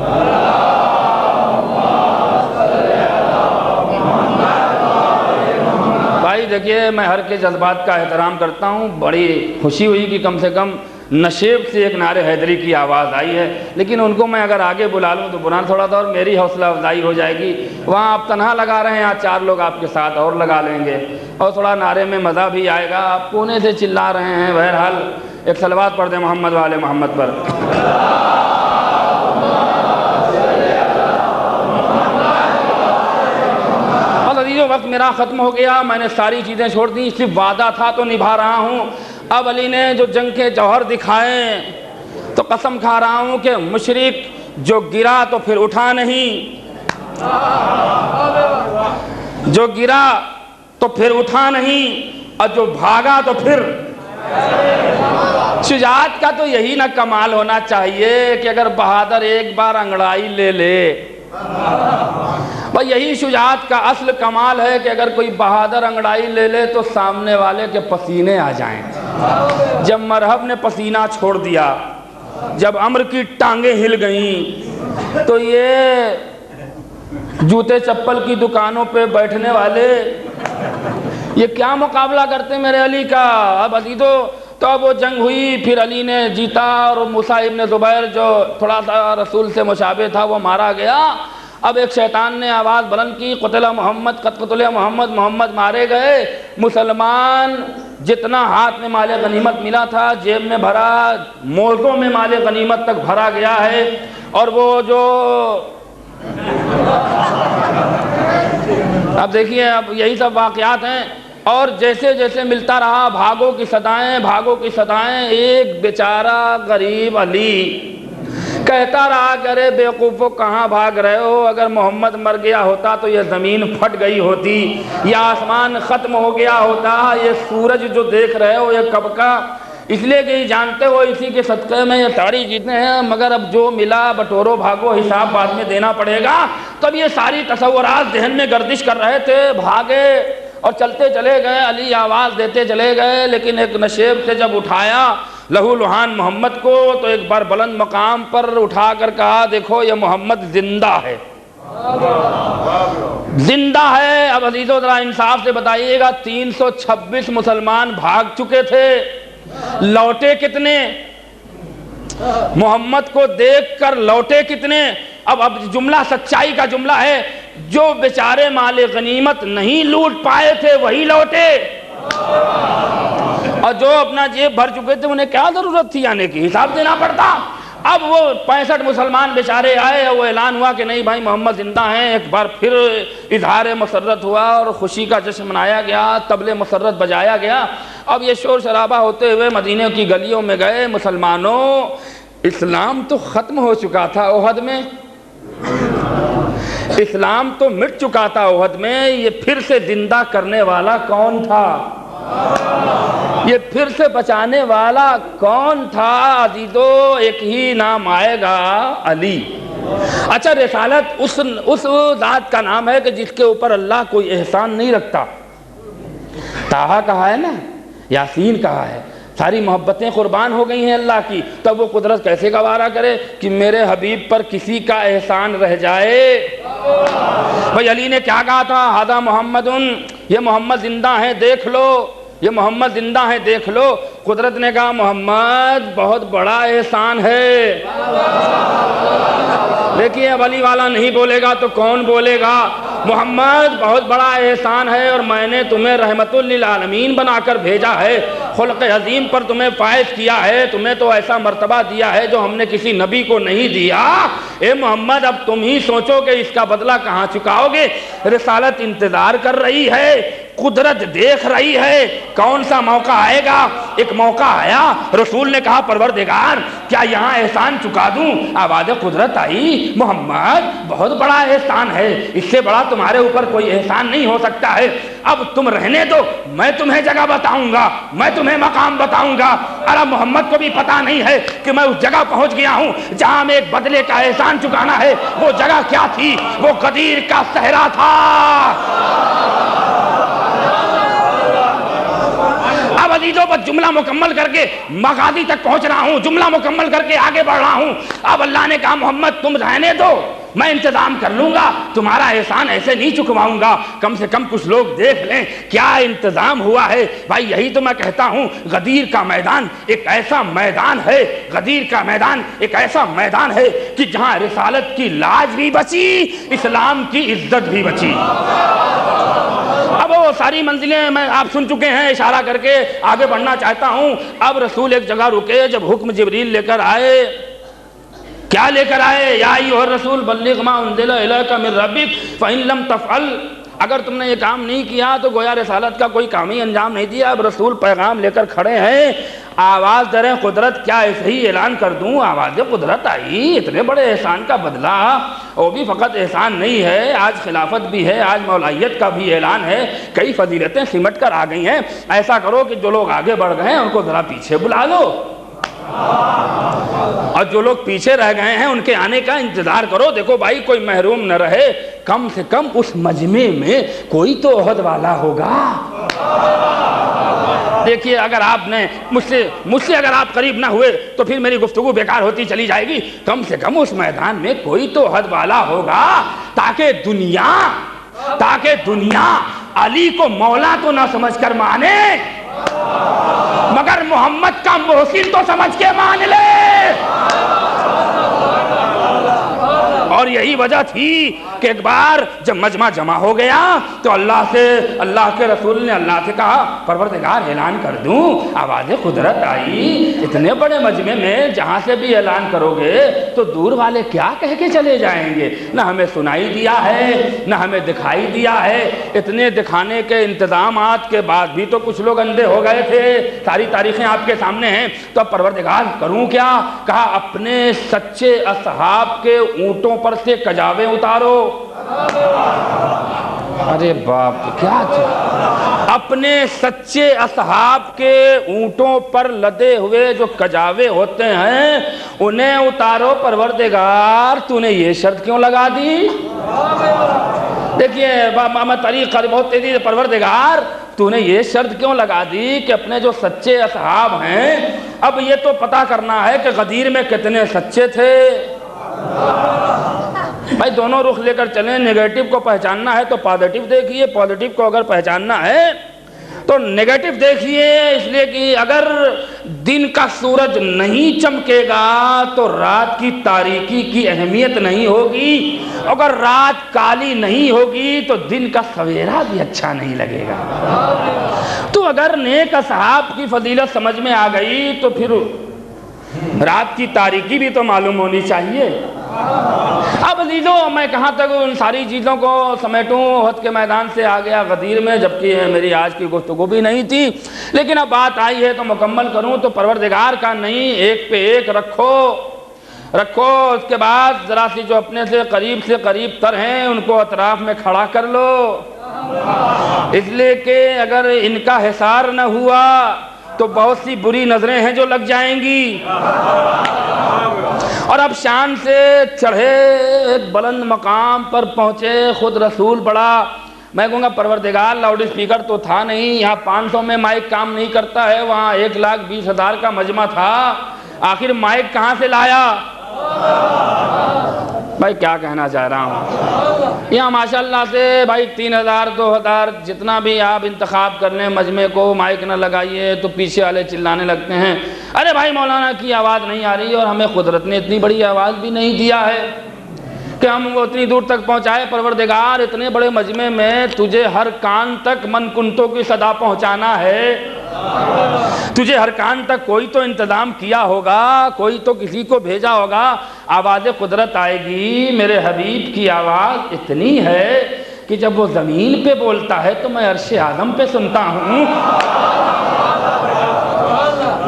بھائی دیکھیے، میں ہر کے جذبات کا احترام کرتا ہوں، بڑی خوشی ہوئی کہ کم سے کم نشیب سے ایک نعرہ حیدری کی آواز آئی ہے، لیکن ان کو میں اگر آگے بلا لوں تو برا تھوڑا تھا اور میری حوصلہ افزائی ہو جائے گی۔ وہاں آپ تنہا لگا رہے ہیں، یہاں 4 لوگ آپ کے ساتھ اور لگا لیں گے اور تھوڑا نعرے میں مزہ بھی آئے گا۔ آپ کونے سے چلا رہے ہیں، بہرحال ایک صلوات پڑھ دیں محمد والے محمد پر۔ وقت میرا ختم ہو گیا، میں نے ساری چیزیں چھوڑ دیں، صرف وعدہ تھا تو نبھا رہا ہوں۔ اب علی نے جو جنگ کے جوہر دکھائے تو قسم کھا رہا ہوں کہ مشرک جو گرا تو پھر اٹھا نہیں، جو گرا تو پھر اٹھا نہیں، اور جو بھاگا تو پھر۔ شجاعت کا تو یہی نہ کمال ہونا چاہیے کہ اگر بہادر ایک بار انگڑائی لے لے، بھئی یہی شجاعت کا اصل کمال ہے کہ اگر کوئی بہادر انگڑائی لے لے تو سامنے والے کے پسینے آ جائیں۔ جب مرحب نے پسینہ چھوڑ دیا، جب عمر کی ٹانگیں ہل گئیں، تو یہ جوتے چپل کی دکانوں پہ بیٹھنے والے یہ کیا مقابلہ کرتے میرے علی کا؟ اب تو اب وہ جنگ ہوئی، پھر علی نے جیتا، اور موسیٰ ابن زبیر جو تھوڑا سا رسول سے مشابہ تھا وہ مارا گیا۔ اب ایک شیطان نے آواز بلند کی، قتل محمد، قد قتل محمد، محمد مارے گئے۔ مسلمان جتنا ہاتھ میں مال غنیمت ملا تھا جیب میں بھرا، موزوں میں مال غنیمت تک بھرا گیا ہے، اور وہ جو اب دیکھیے اب یہی سب واقعات ہیں۔ اور جیسے جیسے ملتا رہا، بھاگو کی صدائیں، بھاگو کی صدائیں، ایک بیچارہ غریب علی کہتا رہا کہ ارے بیوقوفو کہاں بھاگ رہے ہو؟ اگر محمد مر گیا ہوتا تو یہ زمین پھٹ گئی ہوتی، یہ آسمان ختم ہو گیا ہوتا، یہ سورج جو دیکھ رہے ہو یہ کب کا؟ اس لیے کہ جانتے ہو اسی کے صدقے میں یہ ساری چیزیں ہیں، مگر اب جو ملا بٹورو بھاگو، حساب بعد میں دینا پڑے گا۔ تب یہ ساری تصورات ذہن میں گردش کر رہے تھے، بھاگے اور چلتے چلے گئے، علی آواز دیتے چلے گئے، لیکن ایک نشیب سے جب اٹھایا لہو لہان محمد کو، تو ایک بار بلند مقام پر اٹھا کر کہا دیکھو یہ محمد زندہ ہے، زندہ ہے۔ اب عزیزو ذرا انصاف سے بتائیے گا، 326 مسلمان بھاگ چکے تھے، لوٹے کتنے؟ محمد کو دیکھ کر لوٹے کتنے؟ اب جملہ سچائی کا جملہ ہے، جو بیچارے مال غنیمت نہیں لوٹ پائے تھے وہی لوٹے، اور جو اپنا جیب بھر چکے تھے انہیں کیا ضرورت تھی آنے کی؟ حساب دینا پڑتا۔ اب وہ 65 مسلمان بیچارے آئے، وہ اعلان ہوا کہ نہیں بھائی محمد زندہ ہیں، ایک بار پھر اظہار مسرت ہوا اور خوشی کا جشن منایا گیا، طبل مسرت بجایا گیا۔ اب یہ شور شرابہ ہوتے ہوئے مدینے کی گلیوں میں گئے۔ مسلمانوں، اسلام تو ختم ہو چکا تھا احد میں، اسلام تو مٹ چکا تھا احد میں، یہ پھر سے زندہ کرنے والا کون تھا؟ یہ پھر سے بچانے والا کون تھا؟ عزیزو ایک ہی نام آئے گا، علی۔ اچھا، رسالت اس ذات کا نام ہے کہ جس کے اوپر اللہ کوئی احسان نہیں رکھتا۔ طٰہٰ کہا ہے نا، یاسین کہا ہے، ساری محبتیں قربان ہو گئی ہیں اللہ کی، تب وہ قدرت کیسے گوارا کرے کہ میرے حبیب پر کسی کا احسان رہ جائے؟ بھائی علی نے کیا کہا تھا؟ ھذا محمد، یہ محمد زندہ ہیں دیکھ لو، یہ محمد زندہ ہیں دیکھ لو۔ قدرت نے کہا محمد بہت بڑا احسان ہے۔ دیکھیے اب علی والا نہیں بولے گا تو کون بولے گا؟ محمد بہت بڑا احسان ہے، اور میں نے تمہیں رحمت للعالمین بنا کر بھیجا ہے، خلق عظیم پر تمہیں فائز کیا ہے، تمہیں تو ایسا مرتبہ دیا ہے جو ہم نے کسی نبی کو نہیں دیا۔ اے محمد اب تم ہی سوچو کہ اس کا بدلہ کہاں چکاؤ گے؟ رسالت انتظار کر رہی ہے، قدرت دیکھ رہی ہے، کون سا موقع آئے گا؟ ایک موقع آیا، رسول نے کہا پروردگار کیا یہاں احسان چکا دوں؟ آواز قدرت آئی، محمد بہت بڑا احسان ہے، اس سے بڑا تمہارے اوپر کوئی احسان نہیں ہو سکتا ہے، اب تم رہنے دو، میں تمہیں جگہ بتاؤں گا، میں تمہیں مقام بتاؤں گا۔ ارے محمد کو بھی پتا نہیں ہے کہ میں اس جگہ پہنچ گیا ہوں جہاں میں ایک بدلے کا احسان چکانا ہے۔ وہ جگہ کیا تھی؟ وہ غدیر کا صحرا تھا۔ اب عزیزوں پر جملہ مکمل کر کے مغازی تک پہنچ رہا ہوں، جملہ مکمل کر کے آگے بڑھ رہا ہوں۔ اب اللہ نے کہا محمد تم رہنے دو، میں انتظام کر لوں گا، تمہارا احسان ایسے نہیں چکواؤں گا، کم سے کم کچھ لوگ دیکھ لیں کیا انتظام ہوا ہے۔ بھائی یہی تو میں کہتا ہوں، غدیر کا میدان ایک ایسا میدان ہے، غدیر کا میدان ایک ایسا میدان ہے کہ جہاں رسالت کی لاج بھی بچی، اسلام کی عزت بھی بچی۔ اب وہ ساری منزلیں میں آپ سن چکے ہیں، اشارہ کر کے آگے بڑھنا چاہتا ہوں۔ اب رسول ایک جگہ رکے، جب حکم جبریل لے کر آئے، کیا لے کر آئے؟ یا ایھا الرسول بلغ ما انزل الیک من ربک فإن لم تفعل، اگر تم نے یہ کام نہیں کیا تو گویا رسالت کا کوئی کام ہی انجام نہیں دیا۔ اب رسول پیغام لے کر کھڑے ہیں، آواز دریں قدرت کیا ایسے ہی اعلان کر دوں؟ آواز قدرت آئی، اتنے بڑے احسان کا بدلہ، وہ بھی فقط احسان نہیں ہے، آج خلافت بھی ہے، آج مولائیت کا بھی اعلان ہے، کئی فضیلتیں سمٹ کر آ گئی ہیں۔ ایسا کرو کہ جو لوگ آگے بڑھ گئے ہیں ان کو ذرا پیچھے بلا لو، اور جو لوگ پیچھے رہ گئے ہیں ان کے آنے کا انتظار کرو۔ دیکھو بھائی، کوئی محروم نہ رہے، کم سے کم اس مجمع میں کوئی تو عہد والا ہوگا۔ دیکھیے، اگر آپ نے مجھ سے اگر آپ قریب نہ ہوئے تو پھر میری گفتگو بیکار ہوتی چلی جائے گی۔ کم سے کم اس میدان میں کوئی تو عہد والا ہوگا، تاکہ دنیا علی کو مولا تو نہ سمجھ کر مانے، مگر محمد کا محسن تو سمجھ کے مان لے۔ اور یہی وجہ تھی کہ ایک بار جب مجمع جمع ہو گیا تو اللہ کے رسول نے اللہ سے کہا، پروردگار اعلان کر دوں؟ آواز قدرت آئی، اتنے بڑے مجمع میں جہاں سے بھی اعلان کرو گے تو دور والے کیا کہہ کے چلے جائیں گے؟ نہ ہمیں سنائی دیا ہے، نہ ہمیں دکھائی دیا ہے۔ اتنے دکھانے کے انتظامات کے بعد بھی تو کچھ لوگ اندھے ہو گئے تھے۔ ساری تاریخیں آپ کے سامنے ہیں۔ تو اب پروردگار کروں کیا؟ کہا، اپنے سچے اصحاب کے اونٹوں پر سے کجاوے اتارو۔ ارے باپ، کیا اپنے سچے اصحاب کے اونٹوں پر لدے ہوئے جو کجاوے ہوتے ہیں انہیں اتارو۔ پروردگار تو نے یہ شرط کیوں لگا دی؟ دیکھیے طریق بہت تیزی سے، پروردگار تو نے یہ شرط کیوں لگا دی کہ اپنے جو سچے اصحاب ہیں، اب یہ تو پتہ کرنا ہے کہ غدیر میں کتنے سچے تھے۔ بھائی دونوں رخ لے کر چلیں، نیگیٹو کو پہچاننا ہے تو پازیٹو دیکھیے، پازیٹو کو اگر پہچاننا ہے تو نیگیٹو دیکھیے، اس لیے کہ اگر دن کا سورج نہیں چمکے گا تو رات کی تاریکی کی اہمیت نہیں ہوگی، اگر رات کالی نہیں ہوگی تو دن کا سویرا بھی اچھا نہیں لگے گا۔ تو اگر نیک اصحاب کی فضیلت سمجھ میں آ گئی تو پھر رات کی تاریکی بھی تو معلوم ہونی چاہیے۔ اب عزیزو، میں کہاں تک ان ساری چیزوں کو سمیٹوں؟ احد کے میدان سے آ گیا غدیر میں، جبکہ میری آج کی گفتگو بھی نہیں تھی، لیکن اب بات آئی ہے تو مکمل کروں۔ تو پروردگار کا نہیں، ایک پہ ایک رکھو۔ اس کے بعد ذرا سی جو اپنے سے قریب تر ہیں ان کو اطراف میں کھڑا کر لو، اس لیے کہ اگر ان کا حصار نہ ہوا تو بہت سی بری نظریں ہیں جو لگ جائیں گی۔ اور اب شان سے چڑھے، ایک بلند مقام پر پہنچے، خود رسول بڑا، میں کہوں گا پروردگار لاؤڈ اسپیکر تو تھا نہیں، یہاں 500 میں مائک کام نہیں کرتا ہے، وہاں 1,20,000 کا مجمع تھا، آخر مائک کہاں سے لایا؟ بھائی کیا کہنا چاہ رہا ہوں، یہاں ماشاءاللہ سے بھائی 3,000 2,000 جتنا بھی آپ انتخاب کر لیں مجمع کو، مائک نہ لگائیے تو پیچھے والے چلانے لگتے ہیں، ارے بھائی مولانا کی آواز نہیں آ رہی، اور ہمیں قدرت نے اتنی بڑی آواز بھی نہیں دیا ہے کہ ہم وہ اتنی دور تک پہنچائے۔ پروردگار اتنے بڑے مجمع میں تجھے ہر کان تک من کنتوں کی صدا پہنچانا ہے، تجھے ہر کان تک کوئی تو انتظام کیا ہوگا، کوئی تو کسی کو بھیجا ہوگا۔ آواز قدرت آئے گی، میرے حبیب کی آواز اتنی ہے کہ جب وہ زمین پہ بولتا ہے تو میں عرش اعظم پہ سنتا ہوں،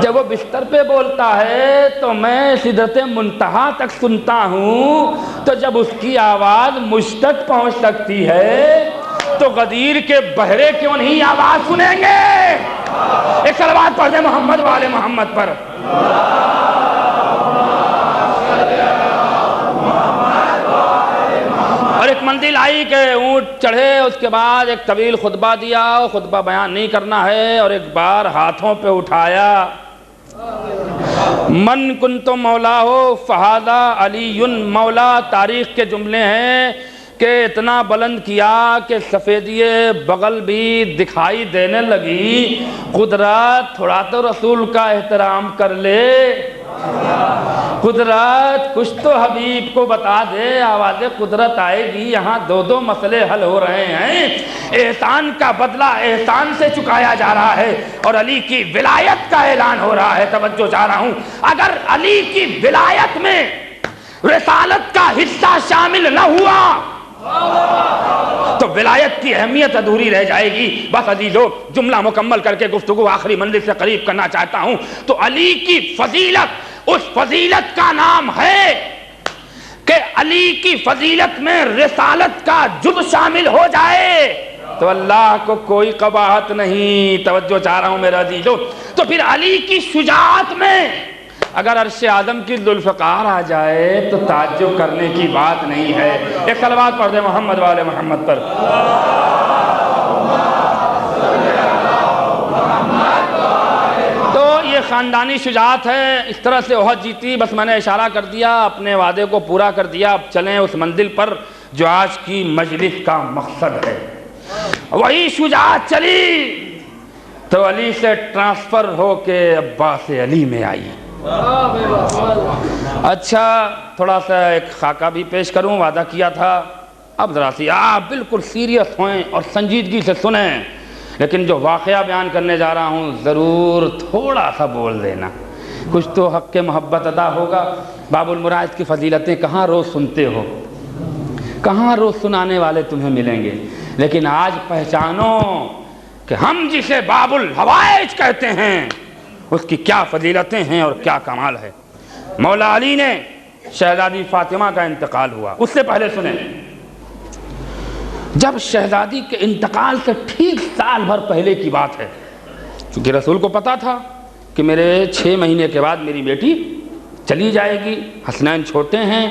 جب وہ بستر پہ بولتا ہے تو میں سدرت منتہا تک سنتا ہوں، تو جب اس کی آواز مجھ تک پہنچ سکتی ہے تو غدیر کے بہرے کیوں نہیں آواز سنیں گے؟ ایک صلوات پڑھ دیں محمد والے محمد پر۔ اور ایک منزل آئی کہ اونٹ چڑھے، اس کے بعد ایک طویل خطبہ دیا، خطبہ بیان نہیں کرنا ہے، اور ایک بار ہاتھوں پہ اٹھایا، من کنت مولا ہو فہذا علی مولا۔ تاریخ کے جملے ہیں کہ اتنا بلند کیا کہ سفیدی بغل بھی دکھائی دینے لگی۔ قدرت تھوڑا تو رسول کا احترام کر لے، قدرت کچھ تو حبیب کو بتا دے۔ آواز قدرت آئے گی، یہاں دو مسئلے حل ہو رہے ہیں، احسان کا بدلہ احسان سے چکایا جا رہا ہے اور علی کی ولایت کا اعلان ہو رہا ہے۔ توجہ چاہ رہا ہوں، اگر علی کی ولایت میں رسالت کا حصہ شامل نہ ہوا تو ولایت کی اہمیت ادھوری رہ جائے گی۔ بس عزیزو، جملہ مکمل کر کے گفتگو آخری منزل سے قریب کرنا چاہتا ہوں۔ تو علی کی فضیلت، اس فضیلت کا نام ہے کہ علی کی فضیلت میں رسالت کا جز شامل ہو جائے تو اللہ کو کوئی قباحت نہیں۔ توجہ چاہ رہا ہوں میرا عزیزو۔ تو پھر علی کی شجاعت میں اگر عرش اعظم کی ذوالفقار آ جائے تو تعجب کرنے کی بات نہیں ہے۔ ایک صلوات پڑھ دیں محمد والے محمد پر۔ تو یہ خاندانی شجاعت ہے، اس طرح سے احد جیتی۔ بس میں نے اشارہ کر دیا، اپنے وعدے کو پورا کر دیا۔ اب چلیں اس منزل پر جو آج کی مجلس کا مقصد ہے۔ وہی شجاعت چلی تو علی سے ٹرانسفر ہو کے عباس علی میں آئی۔ اچھا، تھوڑا سا ایک خاکہ بھی پیش کروں، وعدہ کیا تھا۔ اب ذرا سی آپ بالکل سیریس ہوئیں اور سنجیدگی سے سنیں، لیکن جو واقعہ بیان کرنے جا رہا ہوں ضرور تھوڑا سا بول دینا، کچھ تو حق کے محبت ادا ہوگا۔ باب المرائد کی فضیلتیں کہاں روز سنتے ہو، کہاں روز سنانے والے تمہیں ملیں گے، لیکن آج پہچانو کہ ہم جسے باب الحوائج کہتے ہیں اس کی کیا فضیلتیں ہیں اور کیا کمال ہے۔ مولا علی نے شہزادی فاطمہ کا انتقال ہوا، اس سے پہلے سنیں، جب شہزادی کے انتقال سے ٹھیک سال بھر پہلے کی بات ہے، کیونکہ رسول کو پتا تھا کہ میرے 6 مہینے کے بعد میری بیٹی چلی جائے گی، حسنین چھوٹے ہیں،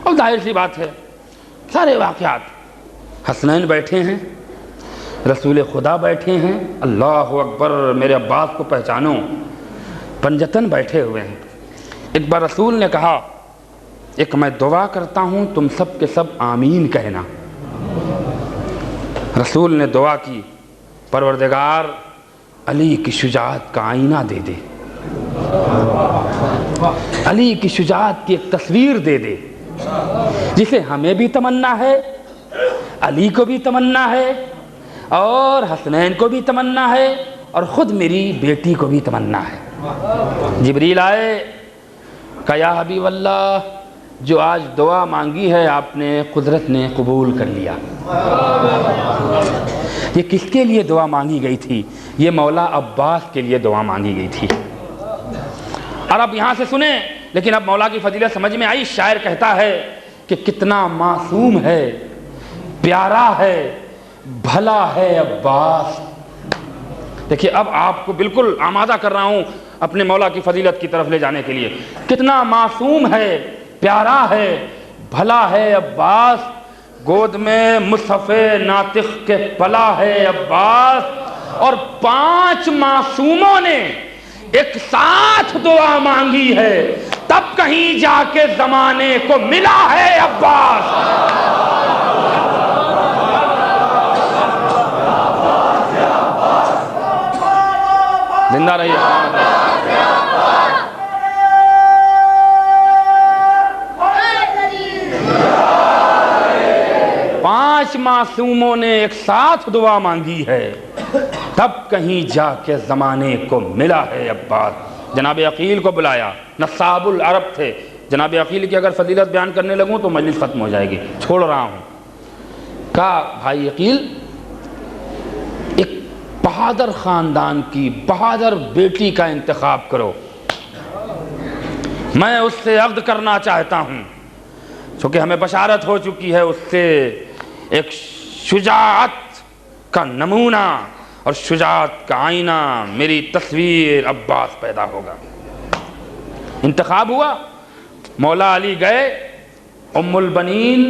اور ظاہر سی بات ہے سارے واقعات۔ حسنین بیٹھے ہیں، رسول خدا بیٹھے ہیں، اللہ اکبر، میرے عباس کو پہچانو، پنجتن بیٹھے ہوئے ہیں۔ ایک بار رسول نے کہا، ایک میں دعا کرتا ہوں تم سب کے سب آمین کہنا۔ رسول نے دعا کی، پروردگار علی کی شجاعت کا آئینہ دے دے، علی کی شجاعت کی ایک تصویر دے دے جسے ہمیں بھی تمنا ہے، علی کو بھی تمنا ہے، اور حسنین کو بھی تمنا ہے، اور خود میری بیٹی کو بھی تمنا ہے۔ جبریل آئے، کہا یا حبیب اللہ، جو آج دعا مانگی ہے آپ نے، قدرت نے قبول کر لیا۔ یہ کس کے لیے دعا مانگی گئی تھی؟ یہ مولا عباس کے لیے دعا مانگی گئی تھی۔ اور اب یہاں سے سنیں، لیکن اب مولا کی فضیلت سمجھ میں آئی۔ شاعر کہتا ہے کہ کتنا معصوم ہے، پیارا ہے، بھلا ہے عباس۔ دیکھیے اب آپ کو بالکل آمادہ کر رہا ہوں اپنے مولا کی فضیلت کی طرف لے جانے کے لیے۔ کتنا معصوم ہے، پیارا ہے، بھلا ہے عباس، گود میں مصحف ناطق کے پلا ہے عباس، اور 5 معصوموں نے ایک ساتھ دعا مانگی ہے، تب کہیں جا کے زمانے کو ملا ہے عباس۔ زندہ رہیے۔ 5 معصوموں نے ایک ساتھ دعا مانگی ہے، تب کہیں جا کے زمانے کو ملا ہے عباس۔ جناب عقیل کو بلایا، نصاب العرب تھے۔ جناب عقیل کی اگر فضیلت بیان کرنے لگوں تو مجلس ختم ہو جائے گی، چھوڑ رہا ہوں۔ کہا بھائی عقیل، ایک بہادر خاندان کی بہادر بیٹی کا انتخاب کرو، میں اس سے عقد کرنا چاہتا ہوں، چونکہ ہمیں بشارت ہو چکی ہے اس سے ایک شجاعت کا نمونہ اور شجاعت کا آئینہ، میری تصویر عباس پیدا ہوگا۔ انتخاب ہوا، مولا علی گئے، ام البنین،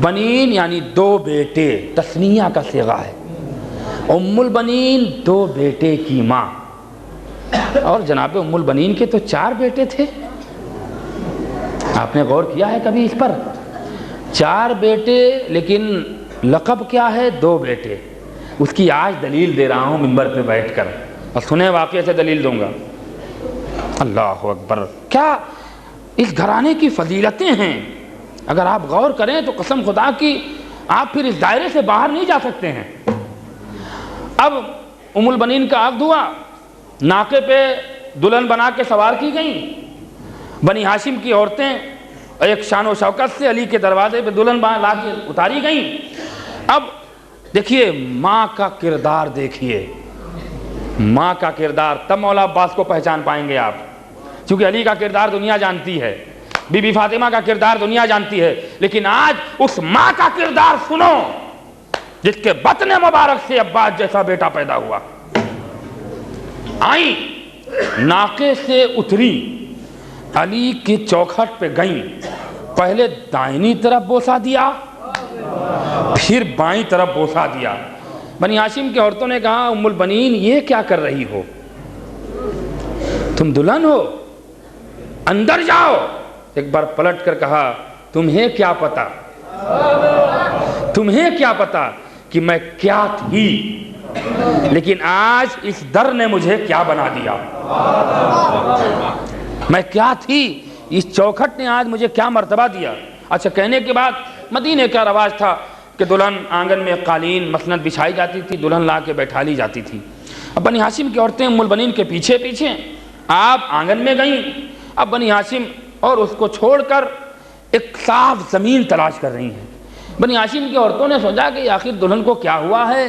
بنین یعنی 2 بیٹے، تثنیہ کا صیغہ ہے، ام البنین 2 بیٹے کی ماں۔ اور جناب ام البنین کے تو 4 بیٹے تھے، آپ نے غور کیا ہے کبھی اس پر؟ 4 بیٹے، لیکن لقب کیا ہے؟ 2 بیٹے۔ اس کی آج دلیل دے رہا ہوں ممبر پہ بیٹھ کر، اور سنیں واقعے سے دلیل دوں گا۔ اللہ اکبر، کیا اس گھرانے کی فضیلتیں ہیں، اگر آپ غور کریں تو قسم خدا کی آپ پھر اس دائرے سے باہر نہیں جا سکتے ہیں۔ اب ام البنین کا عقد ہوا، ناقے پہ دلہن بنا کے سوار کی گئیں، بنی ہاشم کی عورتیں اور ایک شان و شوکت سے علی کے دروازے پہ دلہن لا کے اتاری گئیں۔ اب دیکھیے ماں کا کردار، دیکھیے ماں کا کردار، تب مولا عباس کو پہچان پائیں گے آپ، کیونکہ علی کا کردار دنیا جانتی ہے، بی بی فاطمہ کا کردار دنیا جانتی ہے، لیکن آج اس ماں کا کردار سنو جس کے بطن مبارک سے عباس جیسا بیٹا پیدا ہوا۔ آئیں، ناقے سے اتری، علی کی چوکھٹ پہ گئیں، پہلے دائنی طرف بوسہ دیا، پھر بائیں طرف بوسہ دیا۔ بنی ہاشم کی عورتوں نے کہا ام البنین یہ کیا کر رہی ہو، تم دلہن ہو، اندر جاؤ۔ ایک بار پلٹ کر کہا تمہیں کیا پتا، تمہیں کیا پتا کہ میں کیا تھی، لیکن آج اس در نے مجھے کیا بنا دیا، میں کیا تھی، اس چوکھٹ نے آج مجھے کیا مرتبہ دیا۔ اچھا، کہنے کے بعد مدینے کا رواج تھا کہ دلہن آنگن میں قالین مسند بچھائی جاتی تھی، دلہن لا کے بیٹھا لی جاتی تھی۔ اب بنی ہاشم کی عورتیں ام البنین کے پیچھے پیچھے آپ آنگن میں گئیں۔ اب بنی ہاشم اور اس کو چھوڑ کر ایک صاف زمین تلاش کر رہی ہیں۔ بنی ہاشم کی عورتوں نے سوچا کہ آخر دلہن کو کیا ہوا ہے،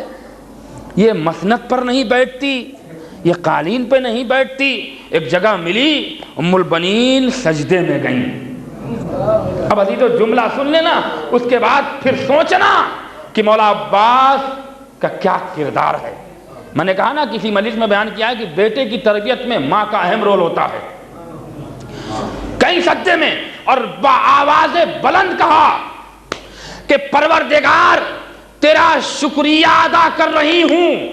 یہ مسند پر نہیں بیٹھتی، یہ قالین پہ نہیں بیٹھتی۔ ایک جگہ ملی، ام البنین سجدے میں گئیں۔ اب ابھی تو جملہ سن لینا، اس کے بعد پھر سوچنا کہ مولا عباس کا کیا کردار ہے۔ میں نے کہا نا، کسی مجلس میں بیان کیا ہے کہ بیٹے کی تربیت میں ماں کا اہم رول ہوتا ہے۔ کئی سجدے میں اور بآواز بلند کہا کہ پروردگار تیرا شکریہ ادا کر رہی ہوں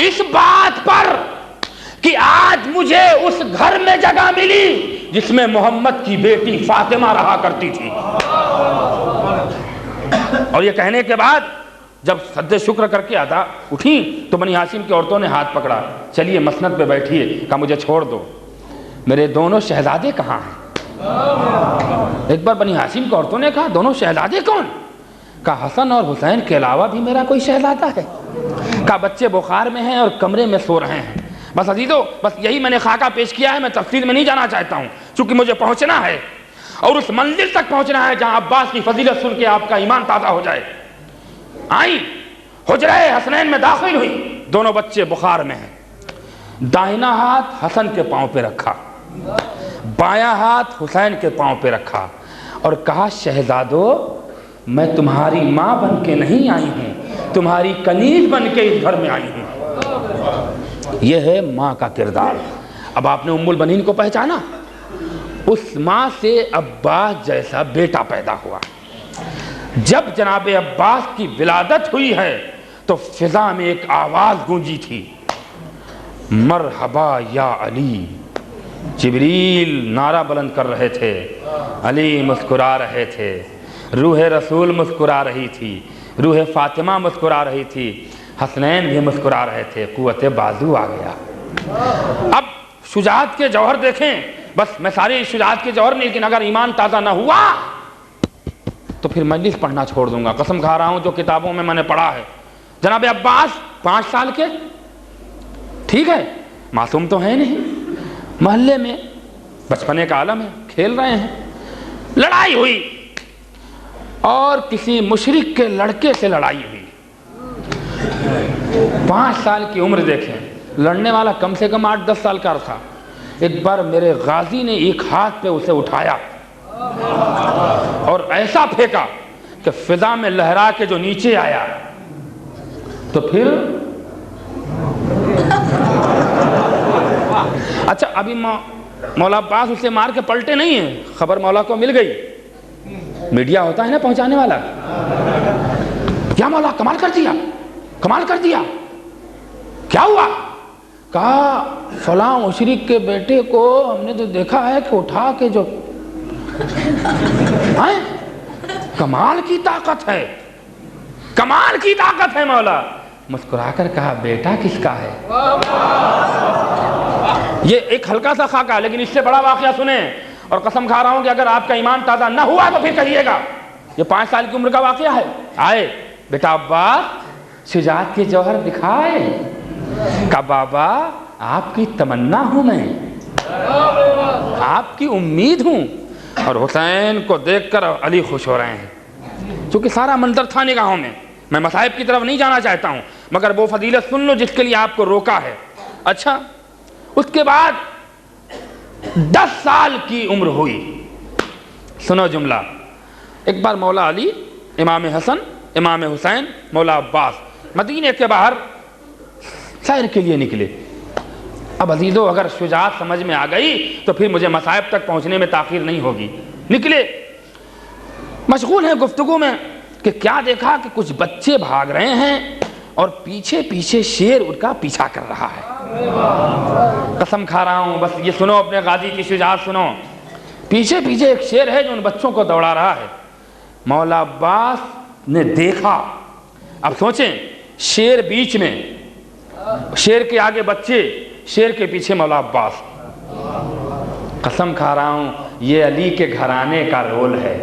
اس بات پر کہ آج مجھے اس گھر میں جگہ ملی جس میں محمد کی بیٹی فاطمہ رہا کرتی تھی۔ اور یہ کہنے کے بعد جب سجدہ شکر کر کے ادا اٹھیں تو بنی ہاشم کی عورتوں نے ہاتھ پکڑا، چلیے مسند پہ بیٹھیے۔ کہا مجھے چھوڑ دو، میرے دونوں شہزادے کہاں ہیں؟ ایک بار بنی ہاشم کی عورتوں نے کہا دونوں شہزادے کون؟ کہا حسن اور حسین کے علاوہ بھی میرا کوئی شہزادہ ہے؟ کہا بچے بخار میں ہیں اور کمرے میں سو رہے ہیں۔ بس عزیزو، بس یہی میں نے خاکہ پیش کیا ہے، میں تفصیل میں نہیں جانا چاہتا ہوں، چونکہ مجھے پہنچنا ہے اور اس منزل تک پہنچنا ہے جہاں عباس کی فضیلت سن کے آپ کا ایمان تازہ ہو جائے۔ آئیں، حجرہ حسنین میں داخل ہوئی، دونوں بچے بخار میں ہیں۔ دائنا ہاتھ حسن کے پاؤں پہ رکھا، بایاں ہاتھ حسین کے پاؤں پہ رکھا اور کہا شہزادو، میں تمہاری ماں بن کے نہیں آئی ہوں، تمہاری کنیز بن کے اس گھر میں آئی ہوں۔ یہ ہے ماں کا کردار۔ اب آپ نے ام البنین کو پہچانا، اس ماں سے عباس جیسا بیٹا پیدا ہوا۔ جب جناب عباس کی ولادت ہوئی ہے تو فضا میں ایک آواز گونجی تھی، مرحبا یا علی۔ جبریل نعرہ بلند کر رہے تھے، علی مسکرا رہے تھے، روح رسول مسکرا رہی تھی، روح فاطمہ مسکرا رہی تھی، حسنین بھی مسکرا رہے تھے، قوت بازو آ گیا۔ اب شجاعت کے جوہر دیکھیں، بس میں ساری شجاعت کے جوہر نہیں، لیکن اگر ایمان تازہ نہ ہوا تو پھر مجلس پڑھنا چھوڑ دوں گا۔ قسم کھا رہا ہوں جو کتابوں میں نے پڑھا ہے۔ جناب عباس 5 سال کے، ٹھیک ہے، معصوم تو ہیں نہیں، محلے میں بچپنے کا عالم ہے، کھیل رہے ہیں، لڑائی ہوئی اور کسی مشرک کے لڑکے سے لڑائی ہوئی۔ 5 سال کی عمر دیکھیں، لڑنے والا کم سے کم 8-10 سال کا تھا۔ ایک بار میرے غازی نے ایک ہاتھ پہ اسے اٹھایا اور ایسا پھینکا کہ فضا میں لہرا کے جو نیچے آیا تو پھر اچھا، ابھی مولا عباس اسے مار کے پلٹے نہیں ہیں، خبر مولا کو مل گئی، میڈیا ہوتا ہے نا پہنچانے والا، کیا مولا کمال کر دیا، کمال کر دیا، کیا ہوا؟ کہا فلاں مشرک کے بیٹے کو ہم نے تو دیکھا ہے کہ اٹھا کے جو کمال کی طاقت ہے، کمال کی طاقت ہے مولا۔ مسکرا کر کہا بیٹا کس کا ہے؟ یہ ایک ہلکا سا خاکہ، لیکن اس سے بڑا واقعہ سنیں، اور قسم کھا رہا ہوں کہ اگر آپ کا ایمان تازہ نہ ہوا تو پھر کہیے گا۔ یہ 5 سال کی عمر کا واقعہ ہے۔ آئے بیٹا عباس، شجاعت کے جوہر دکھائے۔ کہا بابا آپ کی تمنا ہوں، میں آپ کی امید ہوں، اور حسین کو دیکھ کر علی خوش ہو رہے ہیں، چونکہ سارا منظر تھا نگاہوں میں۔ میں مصائب کی طرف نہیں جانا چاہتا ہوں، مگر وہ فضیلت سن لو جس کے لیے آپ کو روکا ہے۔ اچھا، اس کے بعد 10 سال کی عمر ہوئی۔ سنو جملہ، ایک بار مولا علی، امام حسن، امام حسین، مولا عباس مدینے کے باہر سیر کے لیے نکلے۔ اب عزیزو اگر شجاعت سمجھ میں آ گئی تو پھر مجھے مصائب تک پہنچنے میں تاخیر نہیں ہوگی۔ نکلے، مشغول ہیں گفتگو میں کہ کیا دیکھا کہ کچھ بچے بھاگ رہے ہیں اور پیچھے پیچھے شیر ان کا پیچھا کر رہا ہے۔ قسم کھا رہا ہوں، بس یہ سنو، اپنے غازی کی شجاعت سنو۔ پیچھے پیچھے ایک شیر ہے جو ان بچوں کو دوڑا رہا ہے۔ مولا عباس نے دیکھا، اب سوچیں، شیر بیچ میں، شیر کے آگے بچے، شیر کے پیچھے مولا عباس۔ قسم کھا رہا ہوں یہ علی کے گھرانے کا رول ہے۔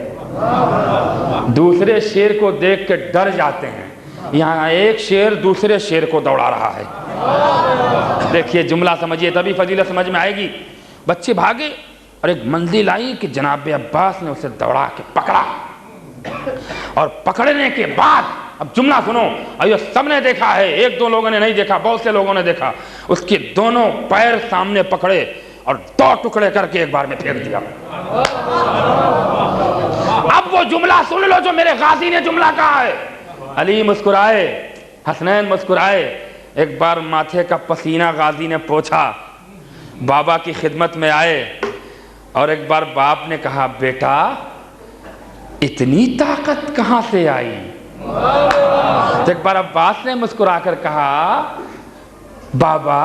دوسرے شیر کو دیکھ کے ڈر جاتے ہیں، یہاں ایک شیر دوسرے شیر کو دوڑا رہا ہے۔ دیکھیے جملہ سمجھیے تبھی فضیلت سمجھ میں آئے گی۔ بچے بھاگے اور ایک منزل آئی کہ جناب عباس نے اسے دوڑا کے پکڑا، اور پکڑنے کے بعد اب جملہ سنو، یہ سب نے دیکھا ہے، ایک دو لوگوں نے نہیں دیکھا، بہت سے لوگوں نے دیکھا، اس کے دونوں پیر سامنے پکڑے اور 2 ٹکڑے کر کے ایک بار میں پھینک دیا۔ اب وہ جملہ سن لو جو میرے غازی نے جملہ کہا ہے۔ علی مسکرائے، حسنین مسکرائے، ایک بار ماتھے کا پسینہ غازی نے پوچھا، بابا کی خدمت میں آئے، اور ایک بار باپ نے کہا، بیٹا اتنی طاقت کہاں سے آئی؟ تو ایک بار عباس نے مسکرا کر کہا، بابا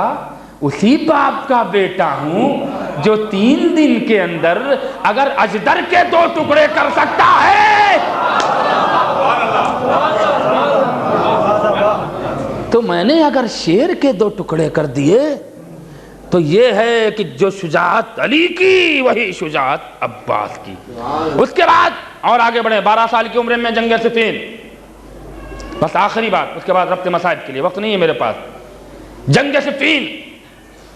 اسی باپ کا بیٹا ہوں جو 3 دن کے اندر اگر اجدر کے 2 ٹکڑے کر سکتا ہے تو میں نے اگر شیر کے 2 ٹکڑے کر دیے تو یہ ہے کہ جو شجاعت علی کی وہی شجاعت عباس کی۔ اس کے بعد اور آگے بڑھے، 12 سال کی عمر میں جنگ صفین، بس آخری بات، اس کے بعد ربط مصائب کے لیے وقت نہیں ہے میرے پاس۔ جنگ صفین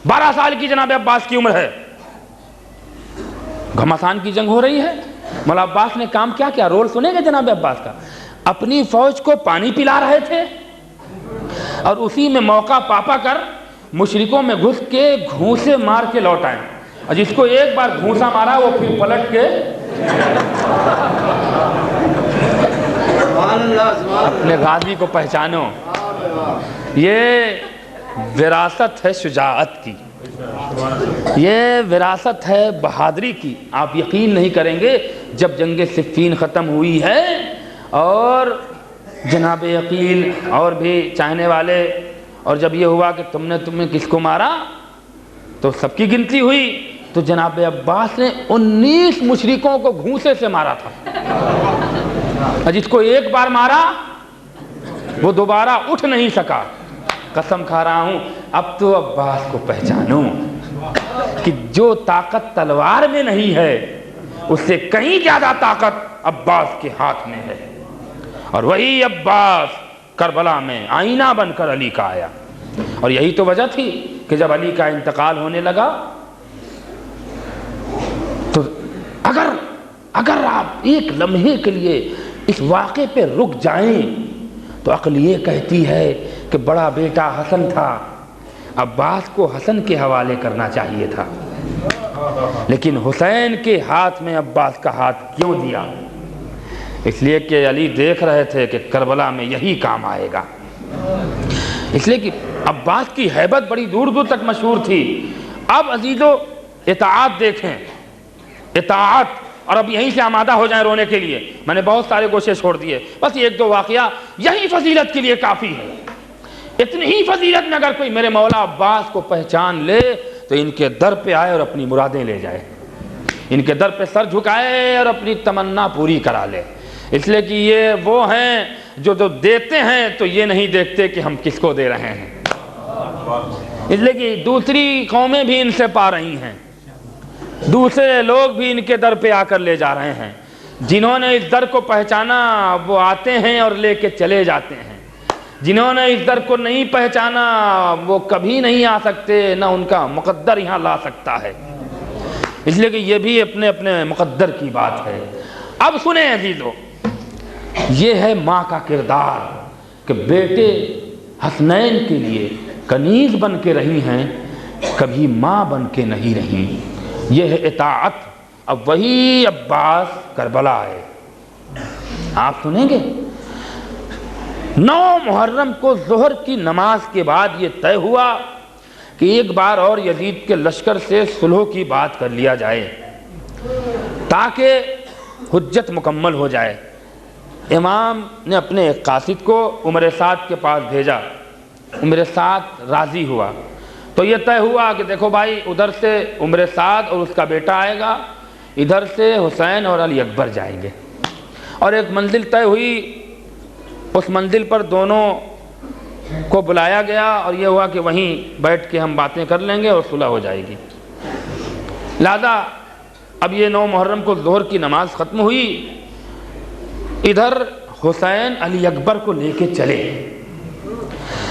12 سال کی جناب عباس کی عمر ہے، گھمسان کی جنگ ہو رہی ہے۔ مولا عباس نے کام کیا کیا، رول سنیں گے جناب عباس کا۔ اپنی فوج کو پانی پلا رہے تھے اور اسی میں موقع پا کر مشرکوں میں گھس کے گھونسے مار کے لوٹ آئے، اور جس کو ایک بار گھونسا مارا وہ پھر پلٹ کے اپنے غازی کو پہچانو۔ یہ وراثت ہے شجاعت کی، یہ وراثت ہے بہادری کی۔ آپ یقین نہیں کریں گے، جب جنگ صفین ختم ہوئی ہے اور جناب عقیل اور بھی چاہنے والے، اور جب یہ ہوا کہ تم نے کس کو مارا تو سب کی گنتی ہوئی، تو جناب عباس نے 19 مشرکوں کو گھونسے سے مارا تھا، جس کو ایک بار مارا وہ دوبارہ اٹھ نہیں سکا۔ قسم کھا رہا ہوں اب تو عباس کو پہچانوں کہ جو طاقت تلوار میں نہیں ہے اس سے کہیں زیادہ طاقت عباس کے ہاتھ میں ہے، اور وہی عباس کربلا میں آئینہ بن کر علی کا آیا۔ اور یہی تو وجہ تھی کہ جب علی کا انتقال ہونے لگا تو اگر آپ ایک لمحے کے لیے اس واقعے پہ رک جائیں تو عقل یہ کہتی ہے کہ بڑا بیٹا حسن تھا، عباس کو حسن کے حوالے کرنا چاہیے تھا، لیکن حسین کے ہاتھ میں عباس کا ہاتھ کیوں دیا؟ اس لیے کہ علی دیکھ رہے تھے کہ کربلا میں یہی کام آئے گا۔ اس لیے کہ عباس کی ہیبت بڑی دور دور تک مشہور تھی۔ اب عزیزو اطاعت دیکھیں، اطاعت، اور اب یہیں سے آمادہ ہو جائیں رونے کے لیے۔ میں نے بہت سارے گوشے چھوڑ دیے، بس 1-2 واقعہ یہی فضیلت کے لیے کافی ہے۔ اتنی ہی فضیلت میں اگر کوئی میرے مولا عباس کو پہچان لے تو ان کے در پہ آئے اور اپنی مرادیں لے جائے، ان کے در پہ سر جھکائے اور اپنی تمنا پوری کرا لے۔ اس لیے کہ یہ وہ ہیں جو دیتے ہیں تو یہ نہیں دیکھتے کہ ہم کس کو دے رہے ہیں، اس لیے کہ دوسری قومیں بھی ان سے پا رہی ہیں، دوسرے لوگ بھی ان کے در پہ آ کر لے جا رہے ہیں۔ جنہوں نے اس در کو پہچانا وہ آتے ہیں اور لے کے چلے جاتے ہیں، جنہوں نے اس در کو نہیں پہچانا وہ کبھی نہیں آ سکتے، نہ ان کا مقدر یہاں لا سکتا ہے۔ اس لیے کہ یہ بھی اپنے اپنے مقدر کی بات ہے۔ اب سنیں عزیزو، یہ ہے ماں کا کردار کہ بیٹے حسنین کے لیے کنیز بن کے رہی ہیں، کبھی ماں بن کے نہیں رہی۔ یہ ہے اطاعت۔ اب وہی عباس کربلا ہے، آپ سنیں گے۔ 9 محرم کو ظہر کی نماز کے بعد یہ طے ہوا کہ ایک بار اور یزید کے لشکر سے صلح کی بات کر لیا جائے تاکہ حجت مکمل ہو جائے۔ امام نے اپنے ایک قاصد کو عمر سعد کے پاس بھیجا، عمر سعد راضی ہوا، تو یہ طے ہوا کہ دیکھو بھائی، ادھر سے عمر سعد اور اس کا بیٹا آئے گا، ادھر سے حسین اور علی اکبر جائیں گے، اور ایک منزل طے ہوئی، اس منزل پر دونوں کو بلایا گیا اور یہ ہوا کہ وہیں بیٹھ کے ہم باتیں کر لیں گے اور صلح ہو جائے گی۔ لہذا اب یہ 9 محرم کو ظہر کی نماز ختم ہوئی، ادھر حسین علی اکبر کو لے کے چلے۔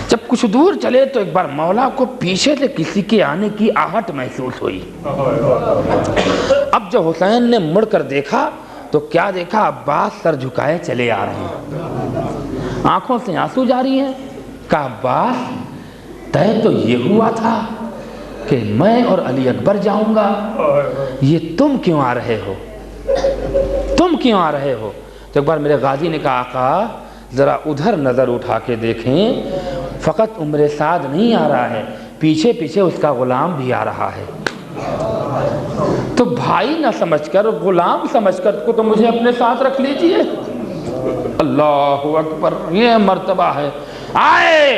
جب کچھ دور چلے تو ایک بار مولا کو پیچھے سے کسی کے آنے کی آہٹ محسوس ہوئی۔ اب جب حسین نے مڑ کر دیکھا تو کیا دیکھا؟ عباس سر جھکائے چلے آ رہے ہیں، آنکھوں سے آنسو جاری ہیں۔ کہا عباس، طے تو یہ ہوا تھا کہ میں اور علی اکبر جاؤں گا، یہ تم کیوں آ رہے ہو؟ تم کیوں آ رہے ہو؟ تو ایک بار میرے غازی نے کہا آقا ذرا ادھر نظر اٹھا کے دیکھیں، فقط عمر سعد نہیں آ رہا ہے، پیچھے پیچھے اس کا غلام بھی آ رہا ہے۔ تو بھائی نہ سمجھ کر، غلام سمجھ کر کو تو مجھے اپنے ساتھ رکھ لیجئے۔ اللہ اکبر، یہ مرتبہ ہے۔ آئے،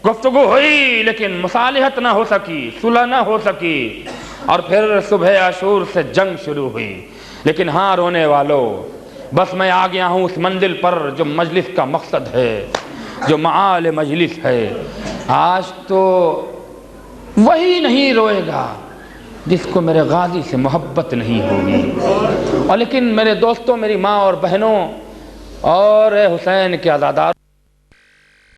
گفتگو ہوئی لیکن مصالحت نہ ہو سکی، صلح نہ ہو سکی، اور پھر صبح عاشور سے جنگ شروع ہوئی۔ لیکن ہاں رونے والوں، بس میں آ گیا ہوں اس منزل پر جو مجلس کا مقصد ہے، جو معال مجلس ہے۔ آج تو وہی نہیں روئے گا جس کو میرے غازی سے محبت نہیں ہوگی۔ اور لیکن میرے دوستوں، میری ماں اور بہنوں اور حسین کے عزادار،